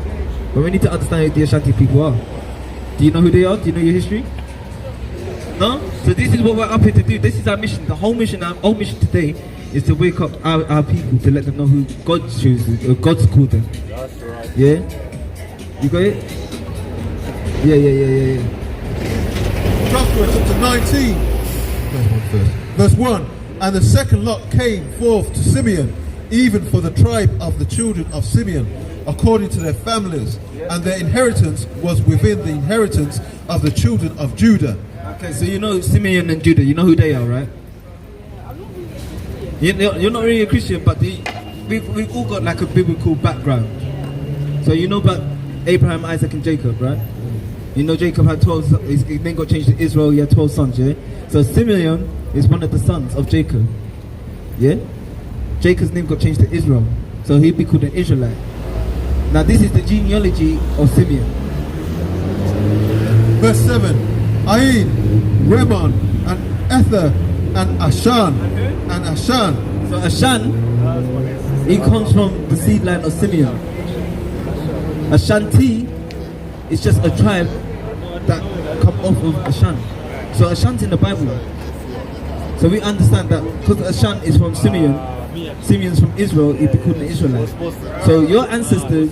But we need to understand who the Ashanti people are. Do you know who they are? Do you know your history? No? So this is what we're up here to do. This is our mission. The whole mission, our whole mission today is to wake up our people, to let them know who God chooses, or God's called them. That's right. Yeah? You got it? Yeah. Joshua chapter 19, verse 1. And the second lot came forth to Simeon, even for the tribe of the children of Simeon, according to their families, and their inheritance was within the inheritance of the children of Judah. Okay, so you know Simeon and Judah, you know who they are, right? You're not really a Christian, but we've all got like a biblical background. So you know about Abraham, Isaac and Jacob, right? You know Jacob had 12 sons, his name got changed to Israel, he had 12 sons, yeah? So Simeon is one of the sons of Jacob, yeah? Jacob's name got changed to Israel, so he'd be called an Israelite. Now this is the genealogy of Simeon. Verse 7. Ain, Remon, and Ether, and Ashan. And Ashan. So Ashan, he comes from the seed line of Simeon. Ashanti is just a tribe that come off of Ashan. So Ashan's in the Bible. So we understand that because Ashan is from Simeon, Simeon's from Israel, he'd be called an Israelite. So your ancestors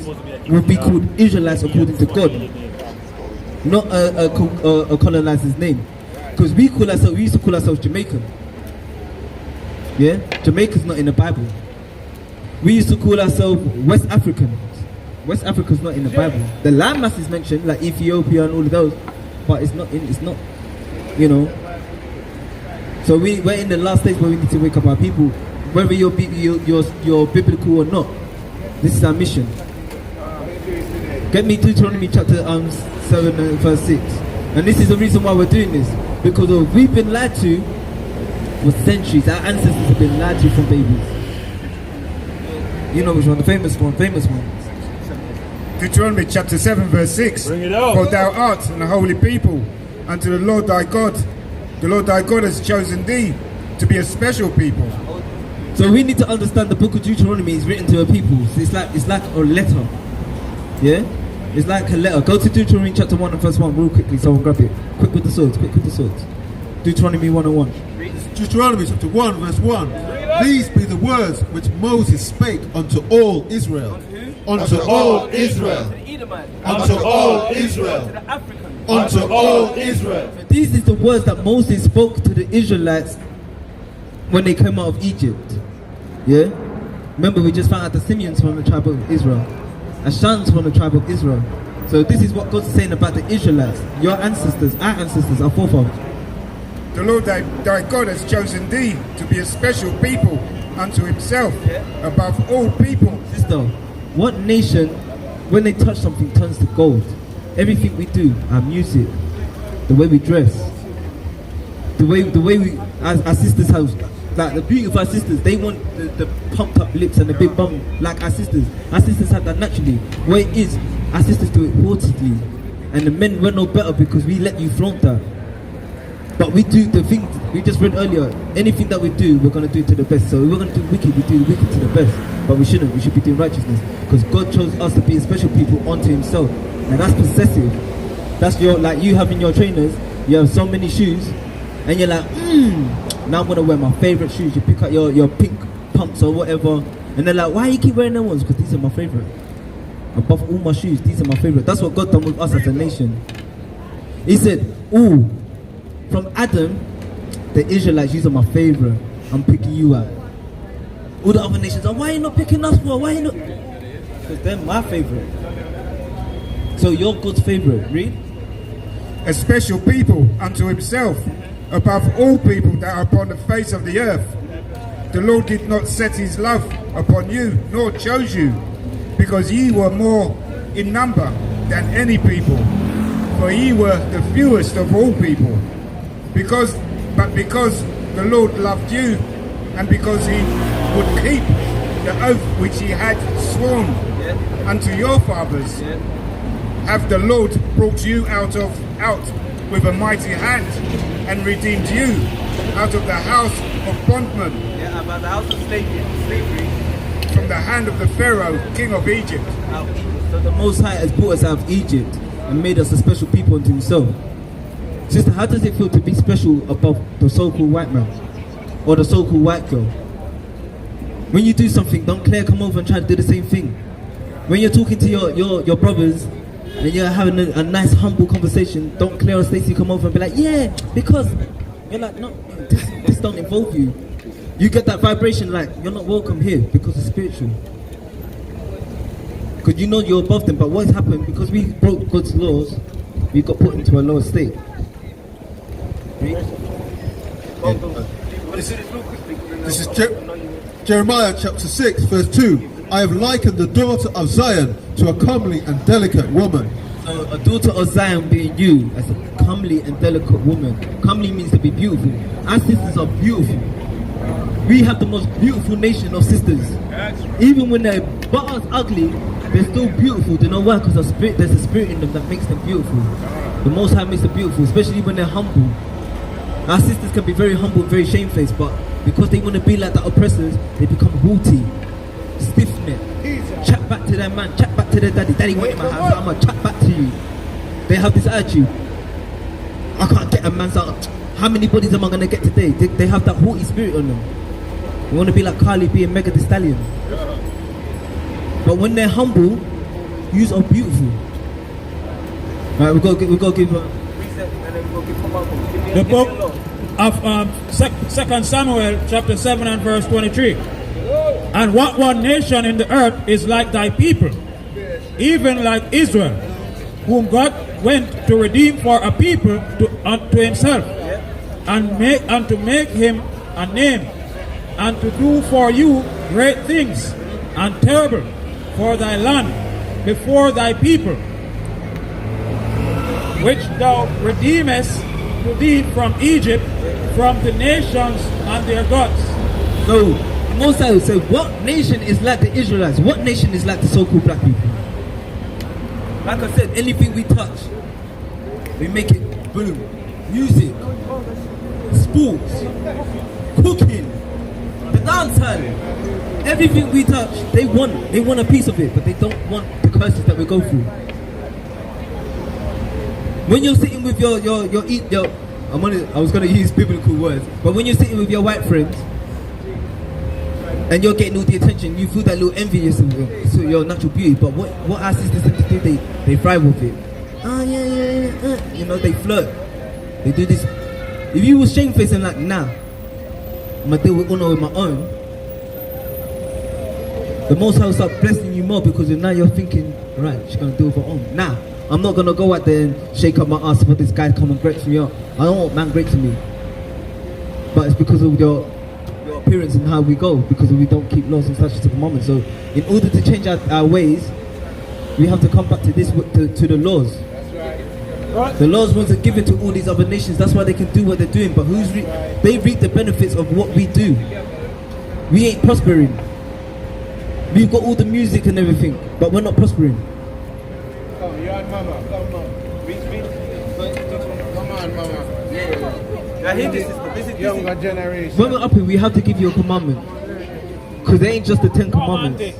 will be called Israelites according to God, not a colonizer's name. Because we used to call ourselves Jamaican. Yeah? Jamaica's not in the Bible. We used to call ourselves West Africans. West Africa's not in the Bible. The landmass is mentioned, like Ethiopia and all of those, but it's not, you know. So we're in the last stage where we need to wake up our people, whether you're biblical or not. This is our mission. Get me Deuteronomy chapter 7 verse 6. And this is the reason why we're doing this. Because we've been lied to for centuries. Our ancestors have been lied to from babies. You know which one? The famous one. Deuteronomy chapter 7 verse 6. Bring it out. For thou art an holy people unto the Lord thy God. The Lord thy God has chosen thee to be a special people. So we need to understand the book of Deuteronomy is written to a people. So it's like a letter. Yeah? It's like a letter. Go to Deuteronomy chapter 1 and verse 1 real quickly, someone grab it. Quick with the swords. Deuteronomy 1:1. Deuteronomy chapter 1 verse 1. These be the words which Moses spake unto all Israel. Unto all Israel. Unto all Israel. Unto all Israel. So these is the words that Moses spoke to the Israelites when they came out of Egypt. Yeah? Remember we just found out the Simeons from the tribe of Israel. Ashan's from the tribe of Israel. So this is what God's saying about the Israelites. Your ancestors, our ancestors, our forefathers. The Lord thy God has chosen thee to be a special people unto himself above all people. Sister, what nation, when they touch something, turns to gold? Everything we do, our music, the way we dress, the way we, our sisters have, like the beauty of our sisters, they want the pumped up lips and the big bum like our sisters. Our sisters have that naturally. What it is, our sisters do it haughtily. And the men were no better because we let you flaunt that. But we do the thing we just read earlier. Anything that we do, we're going to do it to the best. So if we're going to do wicked, we do the wicked to the best. But we shouldn't. We should be doing righteousness. Because God chose us to be a special people unto himself. And that's possessive. That's your, like you having your trainers, you have so many shoes, and you're like, now I'm going to wear my favorite shoes. You pick up your pink pumps or whatever, And they're like, why you keep wearing them ones? Because these are my favorite. Above all my shoes, these are my favorite. That's what God done with us as a nation. He said, ooh, from Adam, the Israelites, these are my favorite. I'm picking you out. All the other nations are, why are you not picking us for? Why are you not? Because they're my favorite. So you're God's favorite. Read. A special people unto himself, above all people that are upon the face of the earth. The Lord did not set his love upon you, nor chose you, because ye were more in number than any people, for ye were the fewest of all people. But because the Lord loved you, and because he would keep the oath which he had sworn unto your fathers, have the Lord brought you out with a mighty hand, and redeemed you out of the house of bondmen, About the house of slavery. from the hand of the Pharaoh, king of Egypt. So the Most High has brought us out of Egypt and made us a special people unto himself. Sister, how does it feel to be special above the so-called white man or the so-called white girl? When you do something, don't Claire come over and try to do the same thing. When you're talking to your brothers and you're having a nice humble conversation, don't Claire or Stacey come over and be like, yeah, because you're like, no, this don't involve you. You get that vibration like you're not welcome here because it's spiritual. Because you know you're above them, but what's happened because we broke God's laws, we got put into a lower state. This is Jeremiah chapter 6 verse 2. I have likened the daughter of Zion to a comely and delicate woman. So a daughter of Zion being you as a comely and delicate woman. Comely means to be beautiful. Our sisters are beautiful. We have the most beautiful nation of sisters. Even when they're butt us ugly, they're still beautiful. Do you know why? Because there's a spirit in them that makes them beautiful. The Most High makes them beautiful, especially when they're humble. Our sisters can be very humble and very shamefaced, but because they want to be like the oppressors, they become haughty, stiff-necked, chat back to their man, chat back to their daddy. Daddy went in my house, I'm going to chat back to you. They have this attitude. I can't get a man's out. How many bodies am I going to get today? They have that haughty spirit on them. They want to be like Carly B and Mega Thee Stallion. But when they're humble, yous are beautiful. Right, we got to give a reset and then we'll give The book of 2 Samuel chapter 7 and verse 23. And what one nation in the earth is like thy people, even like Israel, whom God went to redeem for a people unto himself, and to make him a name, and to do for you great things and terrible for thy land before thy people, which thou redeemest to thee from Egypt, from the nations and their gods. So, Moses would say, what nation is like the Israelites? What nation is like the so-called black people? Like I said, anything we touch, we make it boom. Music, sports, cooking, the dance hall, everything we touch, they want a piece of it, but they don't want the curses that we go through. When you're sitting with I was gonna use biblical words, but when you're sitting with your white friends and you're getting all the attention, you feel that little envious of your natural beauty. But what our sisters tend to do, they thrive with it. Oh yeah. You know, they flirt. They do this. If you was shamefaced and like, nah, I'm gonna deal with honor with my own, the Most High will start blessing you more because now you're thinking, right, she's gonna do it for her own. Nah, I'm not gonna go out there and shake up my ass for this guy to come and grapes me up. I don't want man grapes me. But it's because of your appearance and how we go, because we don't keep laws and statutes and commandments. So in order to change our ways, we have to come back to this, to the laws. The laws want to give it to all these other nations. That's why they can do what they're doing. But they reap the benefits of what we do. We ain't prospering. We've got all the music and everything, but we're not prospering. Come, you and mama. Come on. Come on, mama. I hear this. Younger generation. When we're up here, we have to give you a commandment. Because they ain't just the 10 commandments.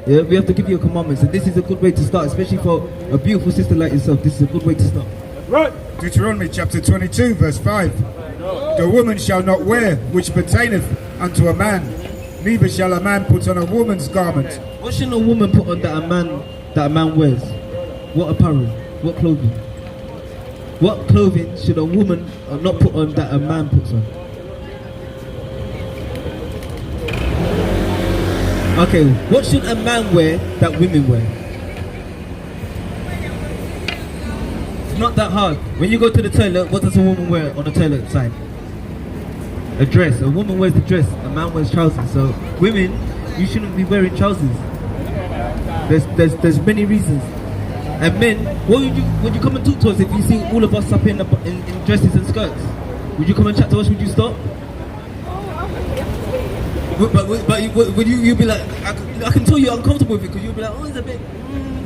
Yeah, we have to give you a commandment. And this is a good way to start, especially for a beautiful sister like yourself. This is a good way to start. Right. Deuteronomy chapter 22 verse 5. The woman shall not wear which pertaineth unto a man, Neither shall a man put on a woman's garment. What should a woman put on that a man wears? What apparel? What clothing? What clothing should a woman not put on that a man puts on? Okay, what should a man wear that women wear? It's not that hard. When you go to the toilet, what does a woman wear on the toilet side? A dress. A woman wears the dress, a man wears trousers. So women, you shouldn't be wearing trousers. There's many reasons. And men, what would you come and talk to us if you see all of us up in dresses and skirts? Would you come and chat to us? Would you stop? But would you be like, I can tell you're uncomfortable with it because you'll be like, oh, it's a bit,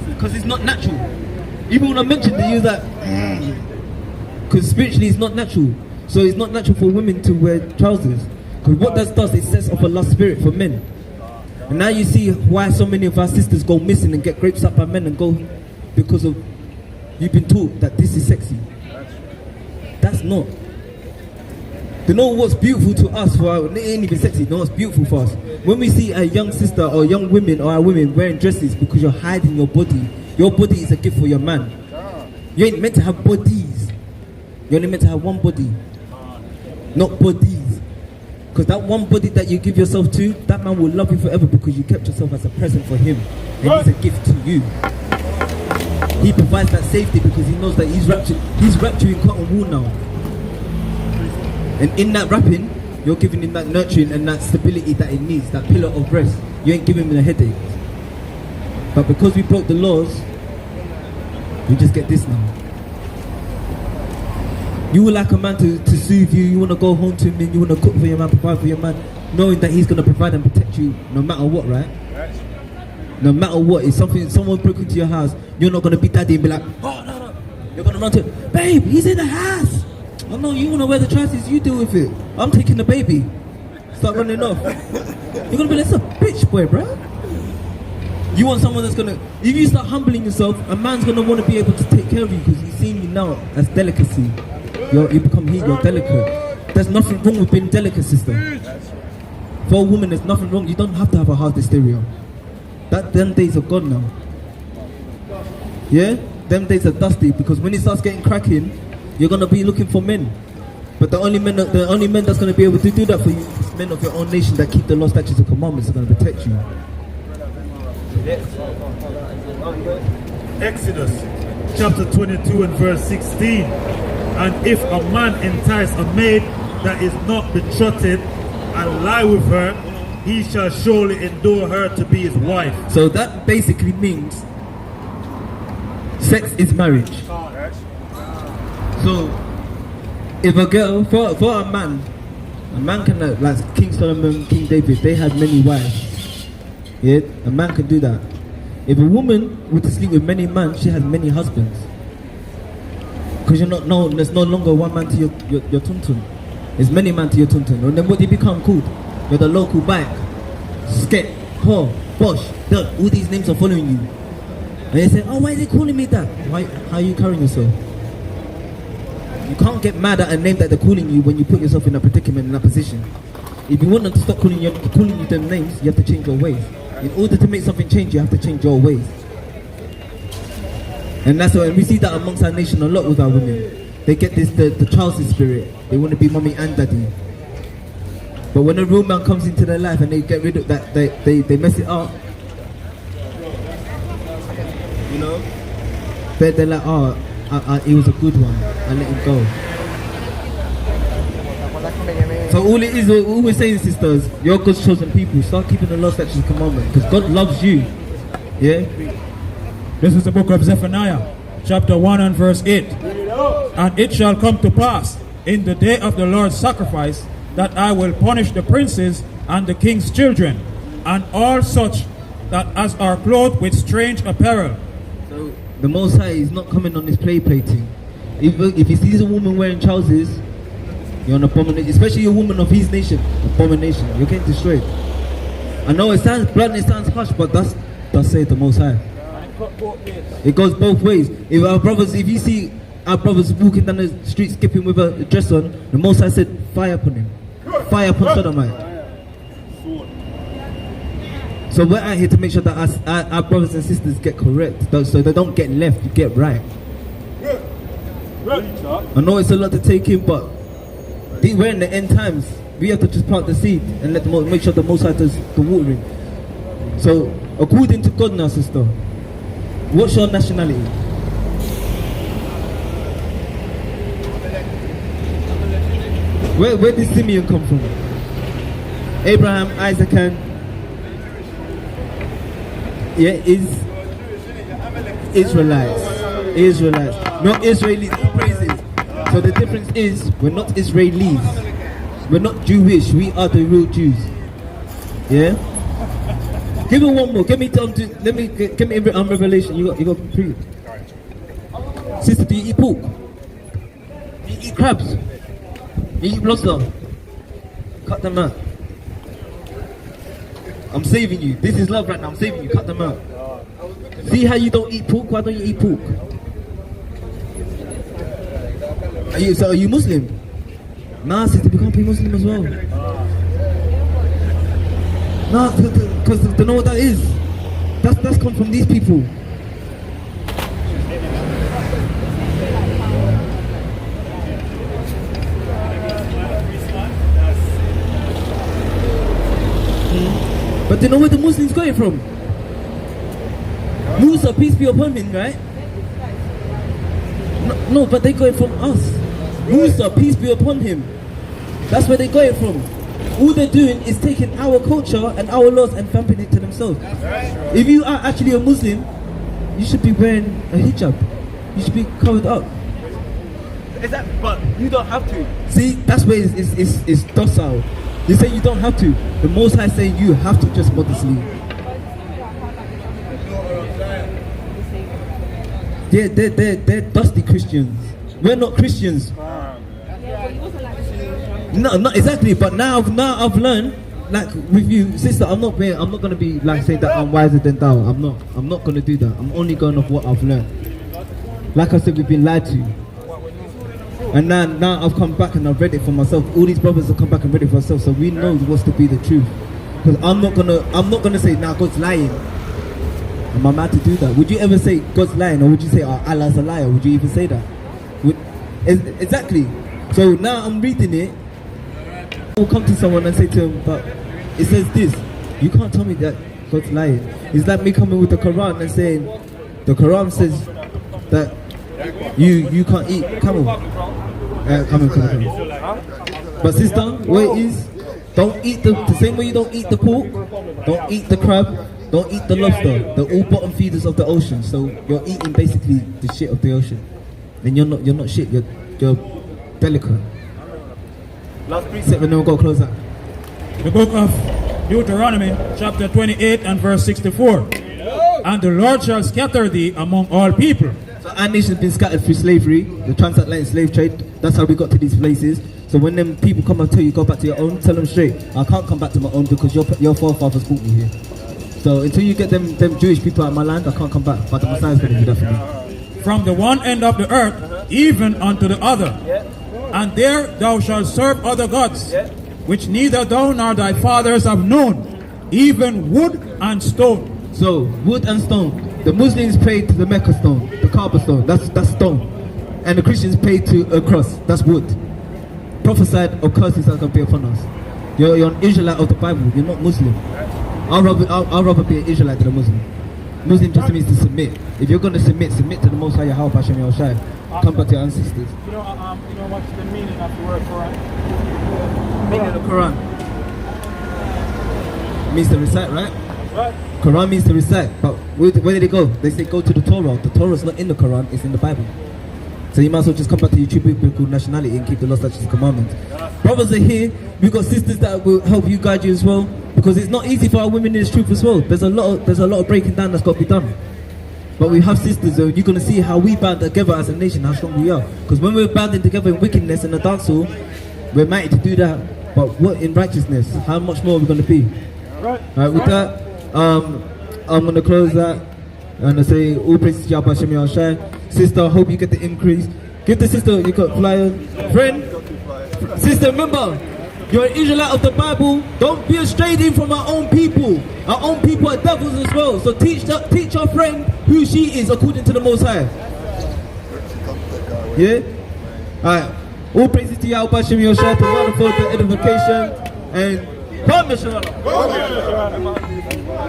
because it's not natural. Even when I mentioned it, you're like, because spiritually it's not natural. So it's not natural for women to wear trousers. Because what that does, it sets off a lust spirit for men. And now you see why so many of our sisters go missing and get raped up by men and go because of you've been taught that this is sexy. That's not. You know what's beautiful to us, it ain't even sexy, you know what's beautiful for us? When we see a young sister or young women or our women wearing dresses because you're hiding your body is a gift for your man. You ain't meant to have bodies. You're only meant to have one body, not bodies. Because that one body that you give yourself to, that man will love you forever because you kept yourself as a present for him. And he's a gift to you. He provides that safety because he knows that he's wrapped you in cotton wool now. And in that wrapping, you're giving him that nurturing and that stability that he needs, that pillar of rest. You ain't giving him a headache. But because we broke the laws, we just get this now. You would like a man to soothe you, you want to go home to him, and you want to cook for your man, provide for your man, knowing that he's going to provide and protect you no matter what, right? No matter what, if someone broke into your house, you're not going to be daddy and be like, oh, no. You're going to run to him, babe, he's in the house. Oh no, you want to wear the trousers, you deal with it. I'm taking the baby. Start running off. You're going to be like, that's a bitch boy, bro. You want someone that's going to, if you start humbling yourself, a man's going to want to be able to take care of you because he's seeing you now as delicacy. You become here, you're delicate. There's nothing wrong with being delicate, sister. For a woman, there's nothing wrong. You don't have to have a heart hysteria. Them days are gone now. Yeah? Them days are dusty because when it starts getting cracking, you're going to be looking for men. But the only men that's going to be able to do that for you is men of your own nation that keep the law, statutes, and commandments are going to protect you. Exodus chapter 22 and verse 16. And if a man entice a maid that is not betrothed and lie with her, he shall surely endure her to be his wife. So that basically means sex is marriage. So if a girl, for a man can, like King Solomon, King David, they had many wives. Yeah, a man can do that. If a woman were to sleep with many men, she has many husbands. Because there's no longer one man to your tuntun. There's many men to your tuntun. And then what do you become called? You're the local bike. Sket, Ho, Bosh, Dirt. All these names are following you. And they say, oh, why is he calling me that? How are you carrying yourself? You can't get mad at a name that they're calling you when you put yourself in a predicament, in a position. If you want them to stop calling you them names, you have to change your ways. In order to make something change, you have to change your ways. And that's why we see that amongst our nation a lot with our women. They get this the child's spirit. They want to be mommy and daddy. But when a real man comes into their life and they get rid of that, they mess it up. You know? They're like, oh, he was a good one. I let him go. So all we're saying, sisters, you're God's chosen people. Start keeping the law, statutes, and commandments. Because God loves you. Yeah? This is the book of Zephaniah, chapter 1 and verse 8. And it shall come to pass in the day of the Lord's sacrifice that I will punish the princes and the king's children, and all such that as are clothed with strange apparel. So the Most High is not coming on this play-thing. If he sees a woman wearing trousers, you're an abomination, especially a woman of his nation. Abomination. You're getting destroyed. I know it sounds blunt, it sounds harsh, but that's say the Most High. It goes both ways. If you see our brothers walking down the street skipping with a dress on, the Most High said, fire upon him. Fire upon Sodomite. So we're out here to make sure that our brothers and sisters get correct, so they don't get left, you get right. I know it's a lot to take in, but we're in the end times. We have to just plant the seed and let make sure the Most High does the watering. So, according to God now, sister, what's your nationality? Where did Simeon come from? Abraham, Isaac, and Israelites, not Israelis. All praises. So the difference is we're not Israelis, we're not Jewish. We are the real Jews. Yeah. Give me one more. Give me Revelation. You got proof. Sister, do you eat pork? Do you eat crabs? Do you eat lobster? Cut them out. I'm saving you. This is love right now. I'm saving you. Cut them out. See how you don't eat pork? Why don't you eat pork? Are you Muslim? Nah, sister, we can't be Muslim as well. Nah, because they know what that is. That's come from these people. But they know where the Muslims got it from. Musa, peace be upon him, right? No, but they got it from us. Musa, peace be upon him. That's where they got it from. All they're doing is taking our culture and our laws and vamping it to themselves. If you are actually a Muslim, you should be wearing a hijab. You should be covered up. But you don't have to. See, that's where it's docile. You say you don't have to. The Most High saying you have to just modestly. They're dusty Christians. We're not Christians. No, not exactly. But now I've learned, like with you, sister. I'm not gonna be like saying that I'm wiser than thou. I'm not gonna do that. I'm only going off what I've learned. Like I said, we've been lied to. And now I've come back and I've read it for myself. All these brothers have come back and read it for themselves, so we know what's to be the truth. Because I'm not gonna say now God's lying. Am I mad to do that? Would you ever say God's lying, or would you say Allah's a liar? Would you even say that? Exactly. So now I'm reading it. I'll come to someone and say to him, but it says this. You can't tell me that God's lying. It's like me coming with the Quran and saying the Quran says that you can't eat camel. Camel. But sister, what it is, don't eat the same way you don't eat the pork, don't eat the crab, don't eat the lobster. They're all bottom feeders of the ocean. So you're eating basically the shit of the ocean. Then you're not shit. You're delicate. Last precept, and then we'll go close out. The book of Deuteronomy, chapter 28 and verse 64. And the Lord shall scatter thee among all people. So our nation's been scattered through slavery, the transatlantic slave trade. That's how we got to these places. So when them people come and tell you go back to your own, tell them straight, I can't come back to my own because your forefathers brought me here. So until you get them Jewish people out of my land, I can't come back. But the Messiah is going to do that for me. From the one end of the earth, even unto the other. And there thou shalt serve other gods, which neither thou nor thy fathers have known, even wood and stone. So wood and stone. The Muslims pray to the Mecca stone, the Kaaba stone. That's stone. And the Christians pray to a cross. That's wood. Prophesied of curses that are going to be upon us. You're an Israelite of the Bible. You're not Muslim. I'll rather be an Israelite than a Muslim. Muslim just means to submit. If you're going to submit to the Most High Yahweh Hashem Yahushai. Come back to your ancestors. You know what's the meaning of the word Quran? Meaning of the Quran means to recite, right? Right. Quran means to recite. But where did it go? They say go to the Torah. The Torah's not in the Quran, it's in the Bible. So you might as well just come back to your true biblical nationality and keep the law, statutes, and commandments. Brothers are here. We've got sisters that will help you, guide you as well. Because it's not easy for our women in this truth as well. There's a lot of breaking down that's got to be done. But we have sisters, so you're going to see how we band together as a nation, how strong we are. Because when we're banding together in wickedness and the dance hall, we're mighty to do that. But what in righteousness? How much more are we going to be? Right. With that, I'm going to close that. And I say, all praises to Yahweh Hashem Yahushai. Sister, I hope you get the increase. Give the sister, you got flyer. Friend, sister, remember, You're an Israelite of the Bible. Don't be strayed in from our own people. Our own people are devils as well. So teach your friend who she is according to the Most High. Yeah? Alright. All praises to Yahweh Hashem Yoshua, to wonderful edification and Come, Mr.